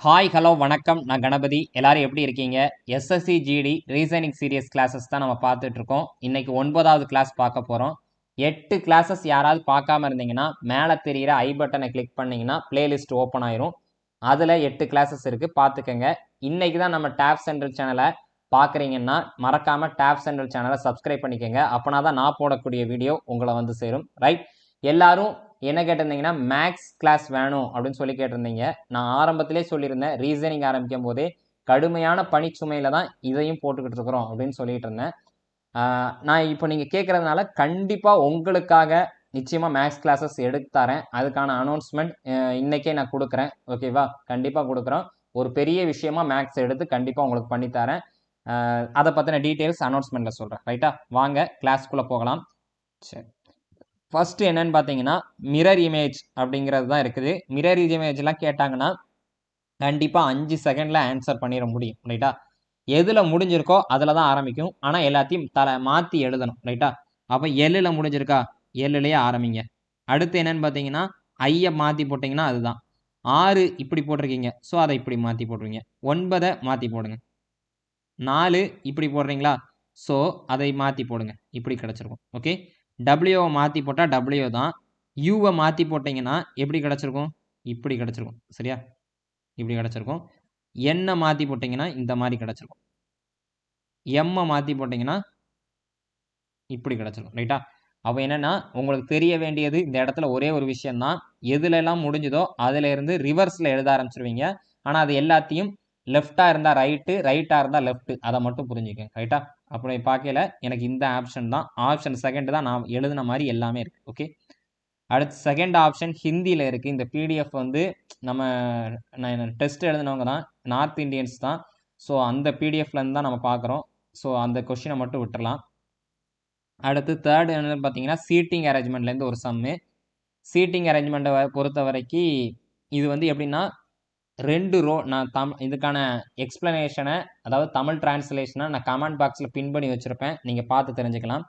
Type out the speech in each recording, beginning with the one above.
Hi hello வணக்கம். நான் கணபதி. எல்லாரும் எப்படி இருக்கீங்க? SSC GD reasoning series classes தான் நம்ம பார்த்துட்டு இருக்கோம். இன்னைக்கு 9வது கிளாஸ் பார்க்க போகிறோம். 8 கிளாஸஸ் யாராவது பார்க்காம இருந்தீங்கன்னா மேலே தெரிகிற ஐ பட்டனை கிளிக் பண்ணிங்கன்னா பிளேலிஸ்ட் ஓப்பன் ஆயிரும். அதில் 8 கிளாஸஸ் இருக்குது, பார்த்துக்கங்க. இன்னைக்கு தான் நம்ம டேப் சென்ட்ரல் சேனலை பார்க்குறீங்கன்னா மறக்காமல் டேப் சென்ட்ரல் சேனலை சப்ஸ்கிரைப் பண்ணிக்கோங்க. அப்போனா தான் நான் போடக்கூடிய வீடியோ உங்களை வந்து சேரும். ரைட், எல்லாரும் என்ன கேட்டிருந்தீங்கன்னா மேக்ஸ் கிளாஸ் வேணும் அப்படின்னு சொல்லி கேட்டிருந்தீங்க. நான் ஆரம்பத்திலே சொல்லியிருந்தேன், ரீசனிங் ஆரம்பிக்கும் போதே கடுமையான பணிச்சுமையில தான் இதையும் போட்டுக்கிட்டு இருக்கிறோம் அப்படின்னு சொல்லிட்டு இருந்தேன். நான் இப்போ நீங்கள் கேட்குறதுனால கண்டிப்பாக உங்களுக்காக நிச்சயமாக மேக்ஸ் கிளாஸஸ் எடுத்து தரேன். அதுக்கான அனௌன்ஸ்மெண்ட் இன்னைக்கே நான் கொடுக்குறேன். ஓகேவா? கண்டிப்பாக கொடுக்குறோம். ஒரு பெரிய விஷயமா மேக்ஸ் எடுத்து கண்டிப்பாக உங்களுக்கு பண்ணித்தரேன். அதை பற்றின டீட்டெயில்ஸ் அனௌன்ஸ்மெண்ட்டில் சொல்கிறேன். ரைட்டா? வாங்க கிளாஸ்க்குள்ளே போகலாம். சரி, ஃபஸ்ட்டு என்னன்னு பார்த்தீங்கன்னா மிரர் இமேஜ் அப்படிங்கிறது தான் இருக்குது. மிரர் இமேஜ்லாம் கேட்டாங்கன்னா கண்டிப்பாக 5 செகண்டில் ஆன்சர் பண்ணிட முடியும். ரைட்டா? எதில் முடிஞ்சிருக்கோ அதில் தான் ஆரம்பிக்கும். ஆனால் எல்லாத்தையும் மாற்றி எழுதணும். ரைட்டா? அப்போ எல்லில் முடிஞ்சிருக்கா, எல்லுலேயே ஆரம்பிங்க. அடுத்து என்னன்னு பார்த்தீங்கன்னா ஐயை மாற்றி போட்டிங்கன்னா அதுதான். 6 இப்படி போட்டிருக்கீங்க, ஸோ அதை இப்படி மாற்றி போட்டுருவீங்க. 9 மாற்றி போடுங்க. 4 இப்படி போடுறீங்களா, ஸோ அதை மாற்றி போடுங்க. இப்படி கிடச்சிருக்கும். ஓகே, டபிள்யூவை மாற்றி போட்டால் டபிள்யூ தான். யூவை மாற்றி போட்டிங்கன்னா எப்படி கிடச்சிருக்கும், இப்படி கிடச்சிருக்கும். சரியா? இப்படி கிடச்சிருக்கும். எண்ணை மாற்றி போட்டிங்கன்னா இந்த மாதிரி கிடச்சிருக்கும். எம்மை மாற்றி போட்டிங்கன்னா இப்படி கிடச்சிருக்கும். ரைட்டா? அப்போ என்னென்னா உங்களுக்கு தெரிய வேண்டியது இந்த இடத்துல ஒரே ஒரு விஷயந்தான். எதுலெல்லாம் முடிஞ்சுதோ அதிலேருந்து ரிவர்ஸில் எழுத ஆரம்பிச்சிருவீங்க. ஆனால் அது எல்லாத்தையும் லெஃப்டாக இருந்தால் ரைட்டு, ரைட்டாக இருந்தால் லெஃப்ட்டு, அதை மட்டும் புரிஞ்சுக்கங்க. ரைட்டா? அப்படி பார்க்கல எனக்கு இந்த ஆப்ஷன் தான், ஆப்ஷன் செகண்ட் தான் நான் எழுதின மாதிரி எல்லாமே இருக்குது. ஓகே, அடுத்து செகண்ட் ஆப்ஷன் ஹிந்தியில் இருக்குது. இந்த பிடிஎஃப் வந்து நம்ம டெஸ்ட் எழுதினவங்க தான், நார்த் இந்தியன்ஸ் தான். ஸோ அந்த பிடிஎஃப்லேருந்து தான் நம்ம பார்க்குறோம். ஸோ அந்த கொஷினை மட்டும் விட்டுறலாம். அடுத்து தேர்ட் என்னன்னு பார்த்தீங்கன்னா சீட்டிங் அரேஞ்ச்மெண்ட்லேருந்து ஒரு சம்மு. சீட்டிங் அரேஞ்ச்மெண்ட்டை பொறுத்த வரைக்கும் இது வந்து எப்படின்னா 2 ரோ, நான் இதுக்கான எக்ஸ்பிளனேஷனை, அதாவது தமிழ் டிரான்ஸ்லேஷனை நான் கமெண்ட் பாக்ஸில் பின் பண்ணி வச்சுருப்பேன், நீங்கள் பார்த்து தெரிஞ்சுக்கலாம்.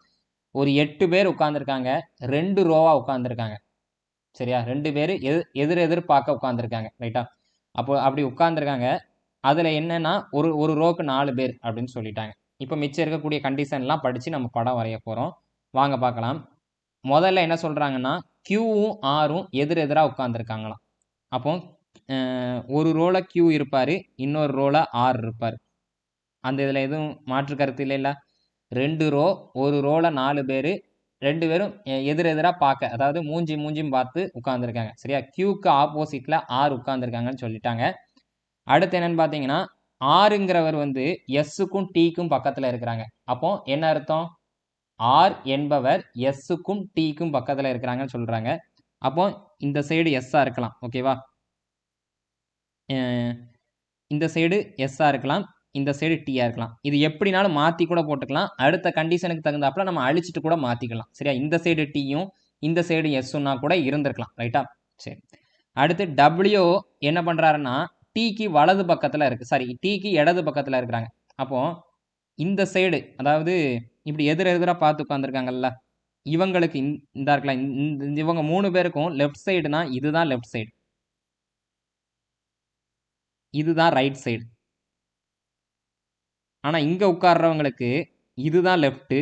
ஒரு 8 பேர் உட்காந்துருக்காங்க, 2 ரோவாக உட்காந்துருக்காங்க. சரியா? 2 பேர் எதிர் பார்க்க உட்காந்துருக்காங்க. ரைட்டா? அப்போ அப்படி உட்காந்துருக்காங்க. அதில் என்னென்னா ஒரு ரோக்கு 4 பேர் அப்படின்னு சொல்லிட்டாங்க. இப்போ மிச்சம் இருக்கக்கூடிய கண்டிஷன்லாம் படித்து நம்ம படம் வரைய போகிறோம். வாங்க பார்க்கலாம். முதல்ல என்ன சொல்கிறாங்கன்னா கியூவும் ஆரும் எதிராக உட்காந்துருக்காங்களாம். அப்போ ஒரு ரோவில் கியூ இருப்பார், இன்னொரு ரோவில் ஆர் இருப்பார். அந்த இதில் எதுவும் மாற்று கருத்து இல்லைல்ல? 2 ரோ, ஒரு ரோவில் 4 பேர், 2 பேரும் எதிராக பார்க்க, அதாவது மூஞ்சியும் பார்த்து உட்காந்துருக்காங்க. சரியா? கியூக்கு ஆப்போசிட்டில் ஆர் உட்காந்துருக்காங்கன்னு சொல்லிட்டாங்க. அடுத்து என்னன்னு பார்த்தீங்கன்னா ஆருங்கிறவர் வந்து எஸ்ஸுக்கும் டீக்கும் பக்கத்தில் இருக்கிறாங்க. அப்போ என்ன அர்த்தம்? ஆர் என்பவர் எஸ்ஸுக்கும் டீக்கும் பக்கத்தில் இருக்கிறாங்கன்னு சொல்கிறாங்க. அப்போ இந்த சைடு எஸ்ஸாக இருக்கலாம். ஓகேவா? இந்த சைடு எஸ்ஸாக இருக்கலாம், இந்த சைடு டீயாக இருக்கலாம். இது எப்படினாலும் மாற்றி கூட போட்டுக்கலாம். அடுத்த கண்டிஷனுக்கு தகுந்தாப்புல நம்ம அழிச்சிட்டு கூட மாற்றிக்கலாம். சரியா? இந்த சைடு டீயும் இந்த சைடு எஸ்ஸுன்னா கூட இருந்திருக்கலாம். ரைட்டா? சரி, அடுத்து டபிள்யூ என்ன பண்ணுறாருன்னா டீக்கு வலது பக்கத்தில் இருக்குது, சாரி டீக்கு இடது பக்கத்தில் இருக்கிறாங்க. அப்போது இந்த சைடு, அதாவது இப்படி எதிராக பார்த்து உட்காந்துருக்காங்கல்ல, இவங்களுக்கு இந்த இருக்கலாம், இவங்க 3 பேருக்கும் லெஃப்ட் சைடுனா இதுதான் லெஃப்ட் சைடு, இதுதான் ரைட் சைடு. ஆனால் இங்கே உட்கார்றவங்களுக்கு இதுதான் லெஃப்ட்டு,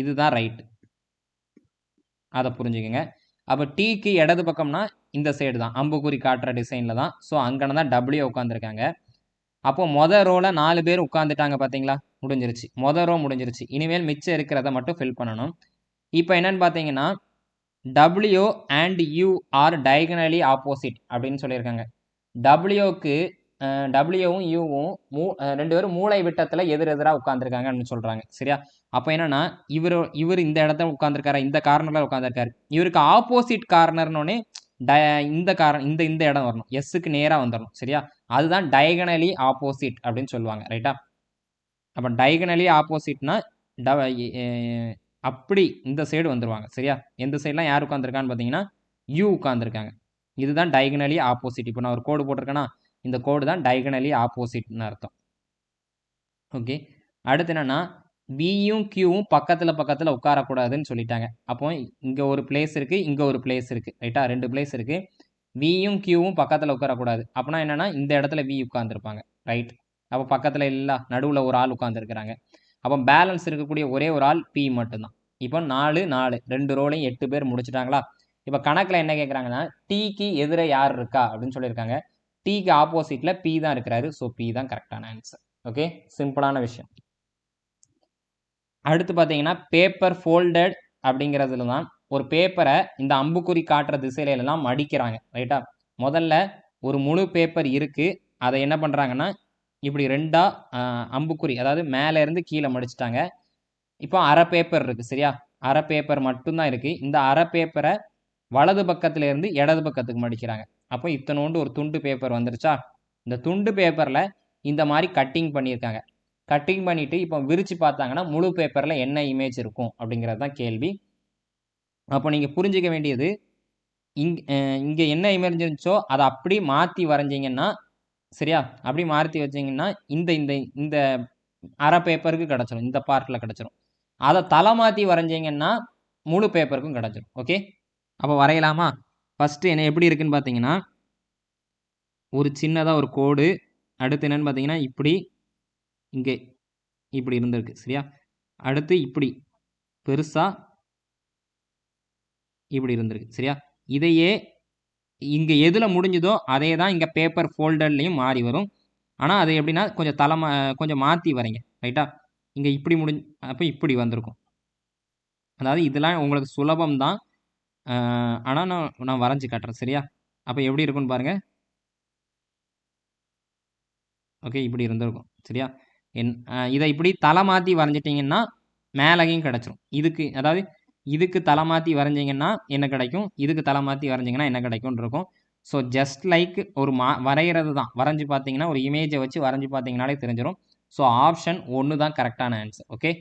இதுதான் ரைட்டு. அதை புரிஞ்சுக்கங்க. அப்போ டீக்கு இடது பக்கம்னா இந்த சைடு தான், அம்புக்குறி காட்டுற டிசைனில் தான். ஸோ அங்கே தான் டபிள்யூ உட்காந்துருக்காங்க. அப்போது மொதல் ரோவில் 4 பேர் உட்காந்துட்டாங்க. பார்த்தீங்களா? முடிஞ்சிருச்சு, மொதல் ரோ முடிஞ்சிருச்சு. இனிமேல் மிச்சம் இருக்கிறத மட்டும் ஃபில் பண்ணணும். இப்போ என்னன்னு பார்த்தீங்கன்னா W and you are diagonally opposite அப்படின்னு சொல்லியிருக்காங்க. டபிள்யூக்கு டபிள்யூவும் யூவும் 2 பேரும் மூளை விட்டத்தில் எதிராக உட்காந்துருக்காங்கன்னு சொல்கிறாங்க. சரியா? அப்போ என்னன்னா இவர் இந்த இடத்த உட்காந்துருக்காரு, இந்த கார்னரில் உட்காந்துருக்காரு. இவருக்கு ஆப்போசிட் கார்னர்னோடனே இந்த இடம் வரணும், எஸ்ஸுக்கு நேராக வந்துடணும். சரியா? அதுதான் டயகனலி ஆப்போசிட் அப்படின்னு சொல்லுவாங்க. ரைட்டா? அப்போ டயகனலி ஆப்போசிட்னா அப்படி இந்த சைடு வந்துடுவாங்க. சரியா? எந்த சைட்லாம் யார் உட்காந்துருக்கான்னு பார்த்தீங்கன்னா யூ உட்காந்துருக்காங்க. இதுதான் டயகனலி ஆப்போசிட். இப்போ நான் ஒரு கோடு போட்டிருக்கேன்னா இந்த கோடு தான் டயகனலி ஆப்போசிட்னு அர்த்தம். ஓகே, அடுத்து என்னென்னா பியும் கியூவும் பக்கத்தில் உட்காரக்கூடாதுன்னு சொல்லிட்டாங்க. அப்போ இங்கே ஒரு பிளேஸ் இருக்குது, இங்கே ஒரு பிளேஸ் இருக்குது. ரைட்டா? 2 பிளேஸ் இருக்குது. வியும் கியூவும் பக்கத்தில் உட்காரக்கூடாது. அப்படின்னா என்னன்னா இந்த இடத்துல வி உட்காந்துருப்பாங்க, ரைட். அப்போ பக்கத்தில் இல்லை, நடுவில் ஒரு ஆள் உட்காந்துருக்குறாங்க. அப்போ பேலன்ஸ் இருக்கக்கூடிய ஒரே ஒரு ஆள் பி மட்டும்தான். இப்போ 4 4 2 ரோலையும் 8 பேர் முடிச்சுட்டாங்களா? இப்போ கணக்கில் என்ன கேட்குறாங்கன்னா டீக்கு எதிர யார் இருக்கா அப்படின்னு சொல்லியிருக்காங்க. டீக்கு ஆப்போசிட்டில் பி தான் இருக்கிறாரு. ஸோ பி தான் கரெக்டான ஆன்சர். ஓகே, சிம்பிளான விஷயம். அடுத்து பார்த்தீங்கன்னா பேப்பர் ஃபோல்டட் அப்படிங்கிறதுல தான் ஒரு பேப்பரை இந்த அம்புக்குறி காட்டுற திசையில எல்லாம் மடிக்கிறாங்க, ரைட்டா. முதல்ல ஒரு முழு பேப்பர் இருக்குது, அதை என்ன பண்ணுறாங்கன்னா இப்படி ரெண்டாக அம்புக்குறி, அதாவது மேலே இருந்து கீழே மடிச்சிட்டாங்க. இப்போ அரை பேப்பர் இருக்குது, சரியா. அரை பேப்பர் மட்டும்தான் இருக்குது. இந்த அரை பேப்பரை வலது பக்கத்துல இருந்து இடது பக்கத்துக்கு மடிக்கிறாங்க. அப்போ இத்தனோண்டு ஒரு துண்டு பேப்பர் வந்துருச்சா? இந்த துண்டு பேப்பரில் இந்த மாதிரி கட்டிங் பண்ணியிருக்காங்க. கட்டிங் பண்ணிவிட்டு இப்போ விரித்து பார்த்தாங்கன்னா முழு பேப்பரில் என்ன இமேஜ் இருக்கும் அப்படிங்கிறது தான் கேள்வி. அப்போ நீங்கள் புரிஞ்சிக்க வேண்டியது, இங்கே என்ன இமேஜ் இருந்துச்சோ அதை அப்படி மாற்றி வரைஞ்சிங்கன்னா, சரியா, அப்படி மாற்றி வச்சிங்கன்னா இந்த இந்த இந்த அரை பேப்பருக்கு கிடச்சிரும், இந்த பார்ட்டில் கிடச்சிரும். அதை தலை மாற்றி வரைஞ்சிங்கன்னா முழு பேப்பருக்கும் கிடச்சிரும். ஓகே, அப்போ வரையலாமா? ஃபஸ்ட்டு என்ன எப்படி இருக்குன்னு பார்த்தீங்கன்னா, ஒரு சின்னதாக ஒரு கோடு, அடுத்து என்னென்னு பார்த்தீங்கன்னா இப்படி இங்கே இப்படி இருந்திருக்கு, சரியா. அடுத்து இப்படி பெருசாக இப்படி இருந்திருக்கு, சரியா. இதையே இங்கே எதில் முடிஞ்சுதோ அதே தான் இங்கே பேப்பர் ஃபோல்டர்லேயும் மாறி வரும். ஆனால் அது எப்படின்னா கொஞ்சம் மாற்றி வரைங்க, ரைட்டா. இங்கே இப்படி அப்போ இப்படி வந்திருக்கும். அதாவது இதெல்லாம் உங்களுக்கு சுலபம் தான், ஆனால் நான் வரைஞ்சி காட்டுறேன், சரியா. அப்போ எப்படி இருக்குன்னு பாருங்கள். ஓகே, இப்படி இருந்திருக்கும், சரியா. இதை இப்படி தலை மாற்றி வரைஞ்சிட்டிங்கன்னா மேலேயும் கிடச்சிரும். அதாவது இதுக்கு தலை மாற்றி வரைஞ்சிங்கன்னா என்ன கிடைக்கும், இதுக்கு தலை மாற்றி வரைஞ்சிங்கன்னா என்ன கிடைக்கும்னு இருக்கும். ஸோ ஜஸ்ட் லைக் ஒரு வரைகிறது தான். வரைஞ்சி பார்த்தீங்கன்னா ஒரு இமேஜை வச்சு வரைஞ்சி பார்த்தீங்கனாலே தெரிஞ்சிடும். ஸோ ஆப்ஷன் 1 தான் கரெக்டான ஆன்சர். ஓகே,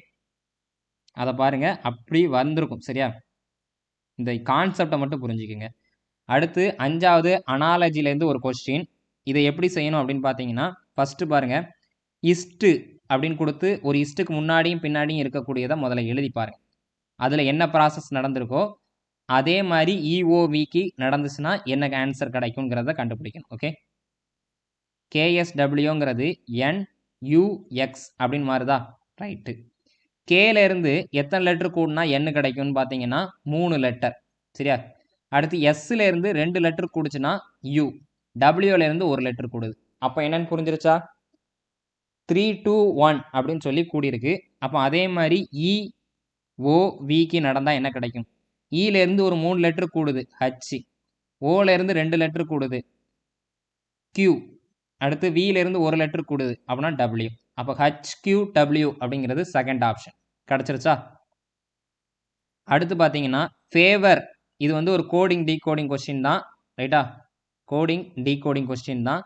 அதை பாருங்கள், அப்படி வந்திருக்கும், சரியா. இந்த கான்செப்டை மட்டும் புரிஞ்சுக்குங்க. அடுத்து 5வது அனாலஜிலேருந்து ஒரு கொஸ்டின். இதை எப்படி செய்யணும் அப்படின்னு பார்த்தீங்கன்னா, ஃபஸ்ட்டு பாருங்கள், இஸ்ட்டு அப்படின்னு கொடுத்து ஒரு இஸ்ட்டுக்கு முன்னாடியும் பின்னாடியும் இருக்கக்கூடியதை முதல்ல எழுதி பாருங்கள். அதில் என்ன ப்ராசஸ் நடந்திருக்கோ அதே மாதிரி இஓவிக்கு நடந்துச்சுன்னா என்ன ஆன்சர் கிடைக்குங்கிறத கண்டுபிடிக்கணும். ஓகே, கேஎஸ்டபிள்யூங்கிறது என்யூஎக்ஸ் அப்படின்னு மாறுதா, ரைட்டு. கேலேருந்து எத்தனை லெட்டர் கூடனா என்ன கிடைக்கும்னு பார்த்தீங்கன்னா 3 லெட்டர், சரியா. அடுத்து எஸ்லேருந்து 2 லெட்டர் கூடுச்சுன்னா யூ, டபிள்யூலேருந்து 1 லெட்டர் கூடுது. அப்போ என்னன்னு புரிஞ்சிருச்சா? 3 2 1 அப்படின்னு சொல்லி கூடியிருக்கு. அப்போ அதே மாதிரி இஓவிக்கு நடந்தால் என்ன கிடைக்கும்? இலேருந்து ஒரு 3 லெட்டர் கூடுது, ஹச். ஓலேருந்து 2 லெட்டர் கூடுது, கியூ. அடுத்து விலேருந்து 1 லெட்டர் கூடுது, அப்படின்னா டபிள்யூ. அப்போ HQW அப்படிங்கிறது செகண்ட் ஆப்ஷன். கிடச்சிருச்சா? அடுத்து பார்த்தீங்கன்னா ஃபேவர், இது வந்து ஒரு கோடிங் டீகோடிங் கொஸ்டின் தான், ரைட்டா. கோடிங் டீகோடிங் கொஸ்டின் தான்.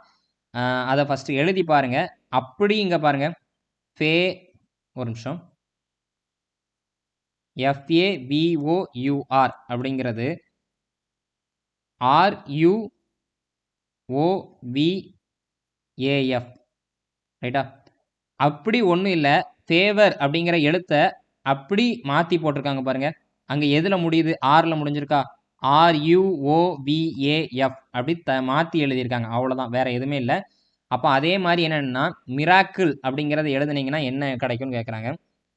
அதை ஃபஸ்ட்டு எழுதி பாருங்கள். அப்படி இங்கே பாருங்கள், ஒரு நிமிஷம், FAVOUR அப்படிங்கிறது RUOVAF, ரைட்டா. அப்படி ஒன்றும் இல்லை, ஃபேவர் அப்படிங்கிற எழுத்தை அப்படி மாற்றி போட்டிருக்காங்க பாருங்கள். அங்கே எதில் முடியுது? ஆரில் முடிஞ்சிருக்கா? RUOVAF அப்படி மாற்றி எழுதியிருக்காங்க, அவ்வளோதான், வேறு எதுவுமே இல்லை. அப்போ அதே மாதிரி என்னென்னா மிராக்கிள் அப்படிங்கிறத எழுதுனீங்கன்னா என்ன கிடைக்கும்னு கேட்குறாங்க.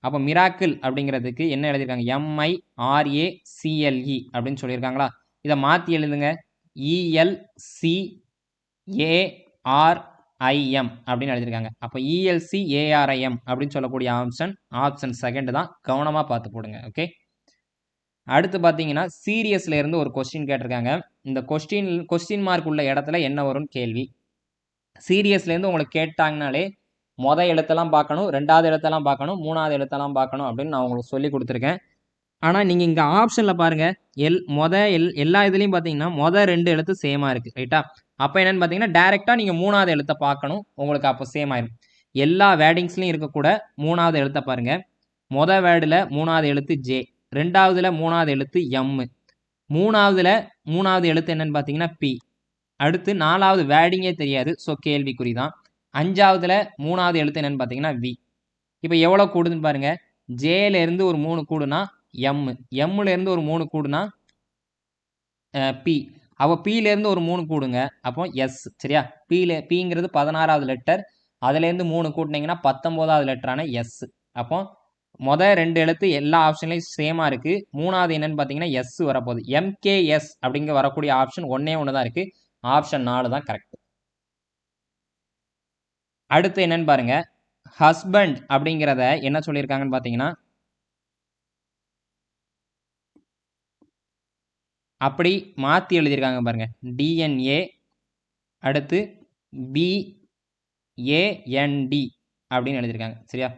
அப்போ மிராக்கிள் அப்படிங்கிறதுக்கு என்ன எழுதியிருக்காங்க? MIRACLE அப்படின்னு சொல்லியிருக்காங்களா? இதை மாற்றி எழுதுங்க, ELCARIM அப்படின்னு எழுதியிருக்காங்க. அப்போ ELCARIM அப்படின்னு சொல்லக்கூடிய ஆப்ஷன் செகண்ட் தான். கவனமாக பார்த்து போடுங்க. ஓகே, அடுத்து பார்த்தீங்கன்னா சீரியஸ்ல இருந்து ஒரு கொஸ்டின் கேட்டிருக்காங்க. இந்த கொஸ்டின் மார்க் உள்ள இடத்துல என்ன வரும்னு கேள்வி. சீரியஸ்லேருந்து உங்களுக்கு கேட்டாங்கனாலே எழுத்தெல்லாம் பார்க்கணும், 2வது எழுத்தெல்லாம் பார்க்கணும், 3வது எழுத்தெல்லாம் பார்க்கணும் அப்படின்னு நான் உங்களுக்கு சொல்லி கொடுத்துருக்கேன். ஆனால் நீங்கள் இங்கே ஆப்ஷனில் பாருங்கள், எல்லா இதுலேயும் பார்த்தீங்கன்னா 2 எழுத்து சேமாக இருக்குது, ரைட்டா. அப்போ என்னென்னு பார்த்தீங்கன்னா டேரெக்டாக நீங்கள் 3வது எழுத்தை பார்க்கணும், உங்களுக்கு அப்போ சேம் ஆயிடும். எல்லா வேர்டிங்ஸ்லையும் இருக்கக்கூட 3வது எழுத்தை பாருங்கள். வேர்டில் 3வது எழுத்து ஜே, 2வதுல 3வது எழுத்து எம், 3வது எழுத்து என்னென்னு பார்த்தீங்கன்னா பி. அடுத்து 4வது வேர்டிங்கே தெரியாது, ஸோ கேள்விக்குறி தான். 5வதுல 3வது எழுத்து என்னென்னு பார்த்தீங்கன்னா வி. இப்போ எவ்வளோ கூடுதுன்னு பாருங்கள். ஜேலேருந்து ஒரு 3 கூடுனா எம், எம்லேருந்து ஒரு 3 கூடுனா பி. அப்போ பியிலேருந்து ஒரு 3 கூடுங்க, அப்போ எஸ். சரியா? பிங்கிறது 16வது லெட்டர், அதுலேருந்து 3 கூட்டினீங்கன்னா 19வது லெட்டரான எஸ். அப்போ மொதல் 2 எழுத்து எல்லா ஆப்ஷன்லையும் சேமாக இருக்குது. 3வது என்னன்னு பார்த்தீங்கன்னா எஸ் வரப்போகுது. எம்கேஎஸ் அப்படிங்க வரக்கூடிய ஆப்ஷன் ஒன்றே ஒன்று தான் இருக்குது. ஆப்ஷன் 4 தான் கரெக்ட். அடுத்து என்னன்னு பாருங்க, ஹஸ்பண்ட் அப்படிங்கிறத என்ன சொல்லியிருக்காங்கன்னு பார்த்தீங்கன்னா, அப்படி மாற்றி எழுதியிருக்காங்க பாருங்க. டிஎன்ஏ அடுத்து பிஏஎன்டி அப்படின்னு எழுதியிருக்காங்க. சரியா?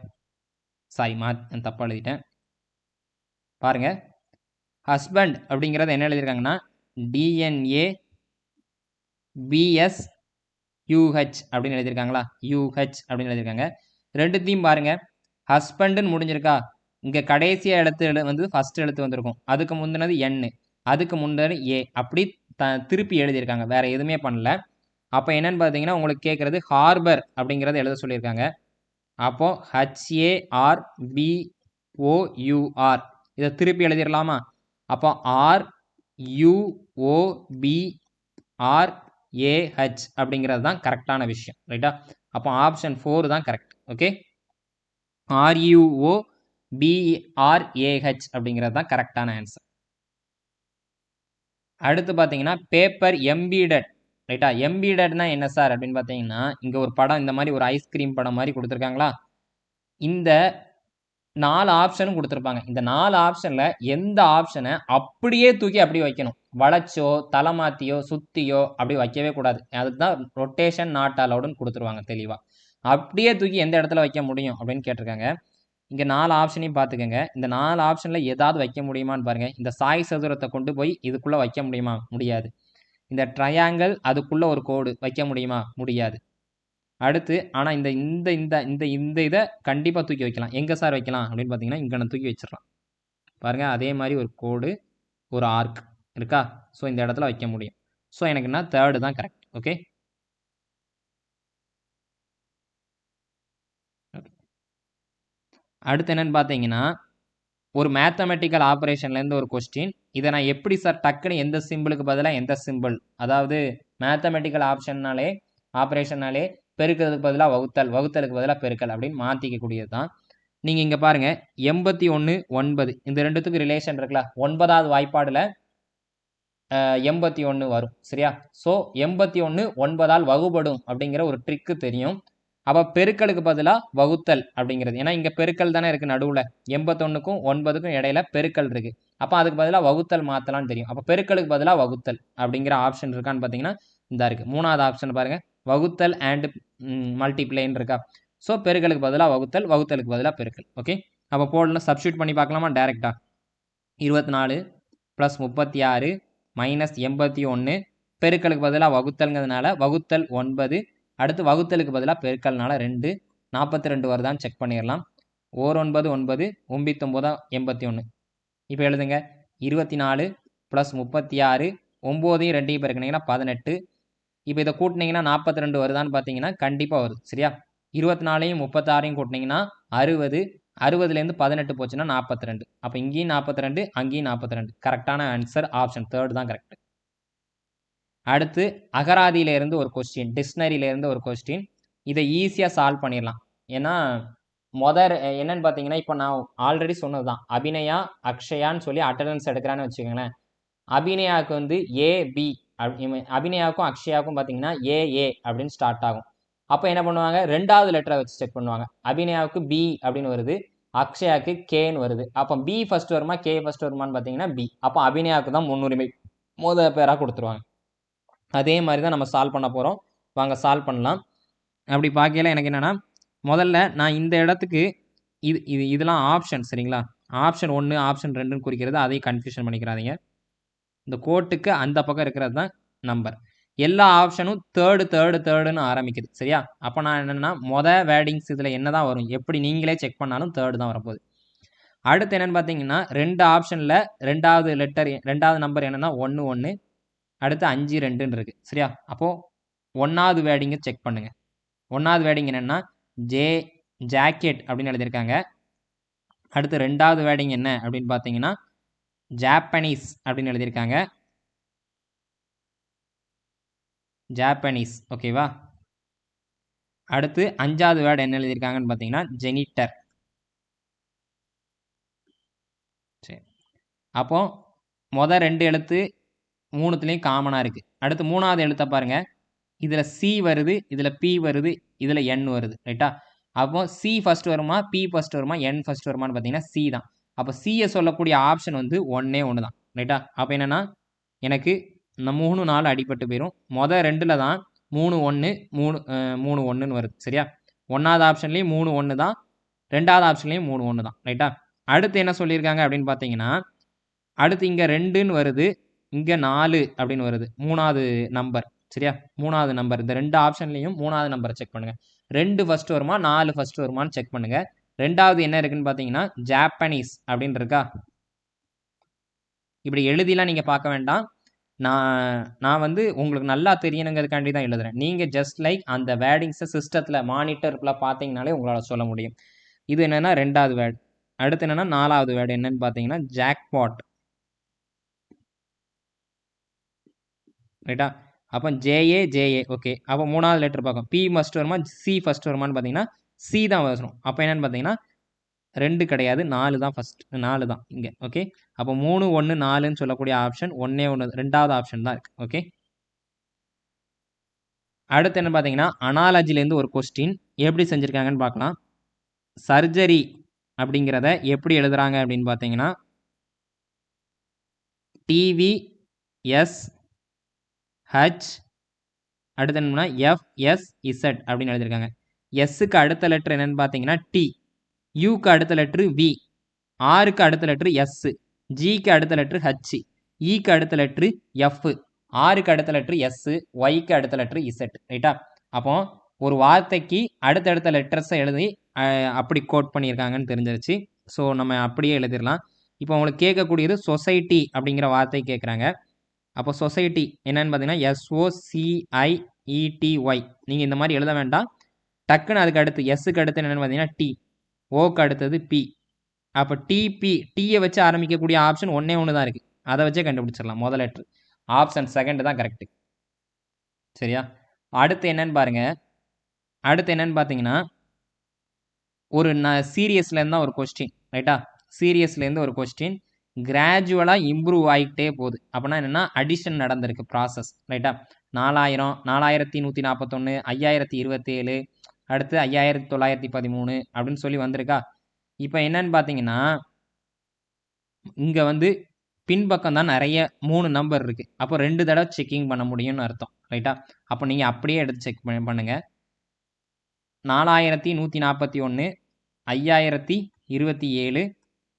சாரி, தப்பாக எழுதிட்டேன். பாருங்க, ஹஸ்பண்ட் அப்படிங்கிறத என்ன எழுதியிருக்காங்கன்னா டிஎன்ஏ பிஎஸ் யூஹெச் அப்படின்னு எழுதியிருக்காங்களா? யூஹெச் அப்படின்னு எழுதியிருக்காங்க. ரெண்டுத்தையும் பாருங்க, ஹஸ்பண்டுன்னு முடிஞ்சிருக்கா, இங்கே கடைசியாக எழுத்து வந்து ஃபர்ஸ்ட் எழுத்து வந்திருக்கும், அதுக்கு முந்தினது என், அதுக்கு முந்தினது ஏ, அப்படி திருப்பி எழுதியிருக்காங்க, வேற எதுவுமே பண்ணல. அப்போ என்னன்னு பார்த்தீங்கன்னா உங்களுக்கு கேட்குறது ஹார்பர் அப்படிங்கிறத எழுத சொல்லியிருக்காங்க. அப்போ HARBOUR இதை திருப்பி எழுதிடலாமா? அப்போ RUOBRAH அப்படிங்கிறது தான் கரெக்டான விஷயம். ரைட்டா? அப்போ ஆப்ஷன் 4 தான் கரெக்ட். ஓகே, RUOBRAH அப்படிங்கிறது தான் கரெக்டான ஆன்சர். அடுத்து பார்த்தீங்கன்னா பேப்பர் எம்பீடட். ரைட்டா? எம்பீடட்னா என்ன சார் அப்படின்னு பார்த்தீங்கன்னா, இங்கே ஒரு படம், இந்த மாதிரி ஒரு ஐஸ்கிரீம் படம் மாதிரி கொடுத்துருக்காங்களா, இந்த 4 ஆப்ஷனும் கொடுத்துருப்பாங்க. இந்த 4 ஆப்ஷனில் எந்த ஆப்ஷனை அப்படியே தூக்கி அப்படி வைக்கணும், வளைச்சோ தலை மாற்றியோ சுற்றியோ அப்படி வைக்கவே கூடாது. அதுக்கு தான் ரொட்டேஷன் நாட் அலவுடுன்னு கொடுத்துருவாங்க தெளிவாக. அப்படியே தூக்கி எந்த இடத்துல வைக்க முடியும் அப்படின்னு கேட்டிருக்காங்க. இங்கே 4 ஆப்ஷனையும் பார்த்துக்கோங்க. இந்த 4 ஆப்ஷனில் ஏதாவது வைக்க முடியுமான்னு பாருங்கள். இந்த சாய் சதுரத்தை கொண்டு போய் இதுக்குள்ளே வைக்க முடியுமா? முடியாது. இந்த ட்ரையாங்கிள் அதுக்குள்ளே ஒரு கோடு வைக்க முடியுமா? முடியாது. அடுத்து ஆனால் இந்த இந்த இந்த இந்த இந்த இதை கண்டிப்பாக தூக்கி வைக்கலாம். எங்கே சார் வைக்கலாம் அப்படின்னு பார்த்தீங்கன்னா, இங்கே நான் தூக்கி வச்சிடலாம். பாருங்கள், அதே மாதிரி ஒரு கோடு, ஒரு ஆர்க் இருக்கா? ஸோ இந்த இடத்துல வைக்க முடியும். ஸோ எனக்கு என்ன, தேர்டு தான் கரெக்ட். ஓகே, அடுத்து என்னன்னு பார்த்தீங்கன்னா, ஒரு மேத்தமெட்டிக்கல் ஆப்ரேஷன்லேருந்து ஒரு கொஸ்டின். இதை நான் எப்படி சார் டக்குன்னு எந்த சிம்பிளுக்கு பதிலாக எந்த சிம்பிள், அதாவது மேத்தமெட்டிக்கல் ஆப்ரேஷன்னாலே பெருக்கிறதுக்கு பதிலாக வகுத்தல், வகுத்தலுக்கு பதிலாக பெருக்கல் அப்படின்னு மாற்றிக்கக்கூடியது தான். நீங்கள் இங்கே பாருங்கள், 81 9 இந்த ரெண்டுத்துக்கு ரிலேஷன் இருக்குல்ல, 9வது வாய்ப்பாடில் 81 வரும். சரியா? ஸோ 81 9ஆல் வகுபடும் அப்படிங்கிற ஒரு ட்ரிக்கு தெரியும். அப்போ பெருக்கலுக்கு பதிலாக வகுத்தல் அப்படிங்கிறது, ஏன்னா இங்கே பெருக்கல் தானே இருக்குது நடுவில், 81க்கும் 9க்கும் இடையில பெருக்கல் இருக்குது. அப்போ அதுக்கு பதிலாக வகுத்தல் மாற்றலான்னு தெரியும். அப்போ பெருக்கலுக்கு பதிலாக வகுத்தல் அப்படிங்கிற ஆப்ஷன் இருக்கான்னு பார்த்தீங்கன்னா இந்த இருக்குது. 3வது ஆப்ஷன் பாருங்கள், வகுத்தல் அண்ட் மல்டிப்ளைன்னு இருக்கா? ஸோ பெருக்கலுக்கு பதிலாக வகுத்தல், வகுத்தலுக்கு பதிலாக பெருக்கல். ஓகே, அப்போ போடலாம், சப்ஸ்டியூட் பண்ணி பார்க்கலாமா டேரெக்டாக? 24 + 36 - 81 பெருக்கலுக்கு பதிலாக வகுத்தல்ங்கிறதுனால வகுத்தல் 9, அடுத்து வகுத்தலுக்கு பதிலாக பெருக்கல்னால 2, 42 வருதான்னு செக் பண்ணிடலாம். 1 9 9 9 81. இப்போ எழுதுங்க, 24 + 36 9ஐயும் 2ஐயும் பெருக்கினீங்கன்னா 18. இப்போ இதை கூட்டினீங்கன்னா 42 வருதான்னு பார்த்தீங்கன்னா கண்டிப்பாக வருது. சரியா? 24ஐயும் 36ஐயும் கூட்டினீங்கன்னா 60, 60லேருந்து 18 போச்சுன்னா 42. அப்போ இங்கேயும் 42, அங்கேயும் 42. கரெக்டான ஆன்சர் ஆப்ஷன் 3 தான் கரெக்ட். அடுத்து அகராதியிலேருந்து ஒரு கொஸ்டின், டிக்ஷனரியிலேருந்து ஒரு கொஸ்டின். இதை ஈஸியாக சால்வ் பண்ணிடலாம். ஏன்னா என்னன்னு பார்த்தீங்கன்னா, இப்போ நான் ஆல்ரெடி சொன்னது தான், அபிநயா அக்ஷயான்னு சொல்லி அட்டண்டன்ஸ் எடுக்கிறான்னு வச்சுக்கோங்களேன். அபிநயாவுக்கு வந்து ஏபி, அபிநயாவுக்கும் அக்ஷயாவுக்கும் பார்த்தீங்கன்னா ஏஏ அப்படின்னு ஸ்டார்ட் ஆகும். அப்போ என்ன பண்ணுவாங்க, 2வது லெட்டரை வச்சு செக் பண்ணுவாங்க. அபிநயாவுக்கு பி அப்படின்னு வருது, அக்ஷயாவுக்கு கேன்னு வருது. அப்போ பி ஃபர்ஸ்ட் வருமா கே ஃபர்ஸ்ட் வருமானு பார்த்தீங்கன்னா பி. அப்போ அபிநயாவுக்கு தான் முன்னுரிமை, பேராக கொடுத்துருவாங்க. அதே மாதிரி தான் நம்ம சால்வ் பண்ண போகிறோம். வாங்க சால்வ் பண்ணலாம். அப்படி பார்க்கல எனக்கு என்னென்னா, முதல்ல நான் இந்த இடத்துக்கு இதெல்லாம் ஆப்ஷன். சரிங்களா? ஆப்ஷன் 1 ஆப்ஷன் 2ன்னு குறிக்கிறது, அதையும் கன்ஃபியூஷன் பண்ணிக்கிறாதீங்க. இந்த கோட்டுக்கு அந்த பக்கம் இருக்கிறது தான் நம்பர். எல்லா ஆப்ஷனும் தேர்டுன்னு ஆரம்பிக்குது. சரியா? அப்போ நான் என்னென்னா வேர்டிங்ஸ் இதில் என்ன தான் வரும், எப்படி நீங்களே செக் பண்ணாலும் தேர்டு தான் வரப்போகுது. அடுத்து என்னென்னு பார்த்தீங்கன்னா, 2 ஆப்ஷனில் 2வது நம்பர் என்னென்னா 1 1, அடுத்து 5 2ன்னு இருக்குது. சரியா? அப்போது 1வது வேர்டிங்கை செக் பண்ணுங்கள். 1வது வேர்டிங் என்னென்னா ஜாக்கெட் அப்படின்னு எழுதியிருக்காங்க. அடுத்து 2வது வேர்டிங் என்ன அப்படின்னு பார்த்தீங்கன்னா ஜாப்பனீஸ் அப்படின்னு எழுதியிருக்காங்க. ஜாப்பனீஸ். ஓகேவா? அடுத்து 5வது வேர்டு என்ன எழுதியிருக்காங்கன்னு பார்த்தீங்கன்னா ஜெனிட்டர். சரி, அப்போ மொதல் 2 எழுத்து 3த்துலேயும் காமனாக இருக்குது. அடுத்து 3வது எழுத்தை பாருங்கள். இதில் சி வருது, இதில் பி வருது, இதில் என் வருது. ரைட்டா? அப்போ சி ஃபஸ்ட் வருமா, பி ஃபஸ்ட் வருமா, என் ஃபஸ்ட் வருமானு பார்த்தீங்கன்னா சி தான். அப்போ சியை சொல்லக்கூடிய ஆப்ஷன் வந்து ஒன்றே ஒன்று தான். ரைட்டா? அப்போ என்னென்னா எனக்கு இந்த 3 4 அடிபட்டு போயிடும். மொதல் 2ல் தான் 3 1 3 1ன்னு வருது. சரியா? 1வது ஆப்ஷன்லேயும் 3 1 தான், 2வது ஆப்ஷன்லேயும் 3 1 தான். ரைட்டா? அடுத்து என்ன சொல்லியிருக்காங்க அப்படின்னு பார்த்தீங்கன்னா, அடுத்து இங்கே 2ன்னு வருது, இங்கே 4 அப்படின்னு வருது. 3வது நம்பர். சரியா? 3வது நம்பர். இந்த 2 ஆப்ஷன்லையும் 3வது நம்பரை செக் பண்ணுங்கள். 2 ஃபஸ்ட் வருமா 4 ஃபஸ்ட் வருமானு செக் பண்ணுங்கள். 2வது என்ன இருக்குன்னு பார்த்தீங்கன்னா ஜாப்பனீஸ் அப்படின்னு இருக்கா? இப்படி எழுதிலாம் நீங்கள் பார்க்க வேண்டாம். நான் வந்து உங்களுக்கு நல்லா தெரியணுங்கிறதுக்காண்டி தான் எழுதுறேன். நீங்கள் ஜஸ்ட் லைக் அந்த வேர்டிங்ஸை சிஸ்டத்தில் மானிட்டரில் பார்த்தீங்கனாலே உங்களால் சொல்ல முடியும். இது என்னென்னா 2வது வேர்டு. அடுத்து என்னென்னா 4வது வேர்டு என்னன்னு பார்த்தீங்கன்னா ஜாக்பாட். ரைட்டா? அப்போ ஜேஏ ஜேஏ. ஓகே, அப்போ 3வது லெட்டர் பார்க்கும். பி ஃபஸ்ட் வருமா சி ஃபஸ்ட் வருமானு பார்த்தீங்கன்னா சி தான் வரும். அப்போ என்னென்னு பார்த்தீங்கன்னா 2 கிடையாது, 4 தான் ஃபஸ்ட். 4 தான் இங்கே. ஓகே, அப்போ 3 1 4ன்னு சொல்லக்கூடிய ஆப்ஷன் ஒன்றே ஒன்று, 2வது ஆப்ஷன் தான் இருக்குது. ஓகே, அடுத்து என்ன பார்த்தீங்கன்னா அனாலஜிலேருந்து ஒரு கொஸ்டின் எப்படி செஞ்சுருக்காங்கன்னு பார்க்கலாம். சர்ஜரி அப்படிங்கிறத எப்படி எழுதுறாங்க அப்படின்னு பார்த்தீங்கன்னா டிவிஎஸ் ஹச் அடுத்து என்னன்னா எஃப்எஸ்இசட் அப்படின்னு எழுதியிருக்காங்க. எஸ்ஸுக்கு அடுத்த லெட்டர் என்னன்னு பார்த்தீங்கன்னா டி, யூக்கு அடுத்த லெட்ரு வி, ஆருக்கு அடுத்த லெட்ரு எஸ், ஜிக்கு அடுத்த லெட்ரு ஹச், இக்கு அடுத்த லெட்ரு எஃப், ஆருக்கு அடுத்த லெட்ரு எஸ், ஒய்க்கு அடுத்த லெட்ரு இசட். ரைட்டா? அப்போ ஒரு வார்த்தைக்கு அடுத்தடுத்த லெட்டர்ஸை எழுதி அப்படி கோட் பண்ணியிருக்காங்கன்னு தெரிஞ்சிருச்சு. ஸோ நம்ம அப்படியே எழுதிடலாம். இப்போ உங்களுக்கு கேட்கக்கூடியது சொசைட்டி அப்படிங்கிற வார்த்தை கேட்குறாங்க. அப்போ சொசைட்டி என்னன்னு பார்த்தீங்கன்னா SOCIETY. நீங்கள் இந்த மாதிரி எழுத வேண்டாம். டக்குன்னு அதுக்கு அடுத்து எஸ்ஸுக்கு அடுத்து என்னென்னு பார்த்தீங்கன்னா டி, ஓக்கு அடுத்தது பி. அப்போ டிபி, டீயை வச்சு ஆரம்பிக்கக்கூடிய ஆப்ஷன் ஒன்றே ஒன்று தான் இருக்குது. அதை வச்சே கண்டுபிடிச்சிடலாம். முதல் லெட்ரு ஆப்ஷன் செகண்ட் தான் கரெக்டு. சரியா? அடுத்து என்னன்னு பாருங்கள். அடுத்து என்னன்னு பார்த்தீங்கன்னா ஒரு சீரியஸ்லேருந்து தான் ஒரு கொஸ்டின். ரைட்டா? சீரியஸ்லேருந்து ஒரு கொஸ்டின் கிராஜுவலாக இம்ப்ரூவ் ஆகிட்டே போகுது. அப்படின்னா என்னென்னா அடிஷன் நடந்திருக்கு ப்ராசஸ். ரைட்டா? 4000 4141 5027 அடுத்து 5913 அப்படின்னு சொல்லி வந்திருக்கா? இப்போ என்னன்னு பார்த்தீங்கன்னா இங்கே வந்து பின்பக்கம் தான் நிறைய 3 நம்பர் இருக்குது. அப்போ 2 தடவை செக்கிங் பண்ண முடியும்னு அர்த்தம். ரைட்டா? அப்போ நீங்கள் அப்படியே எடுத்து செக் பண்ணுங்கள். 4141 5027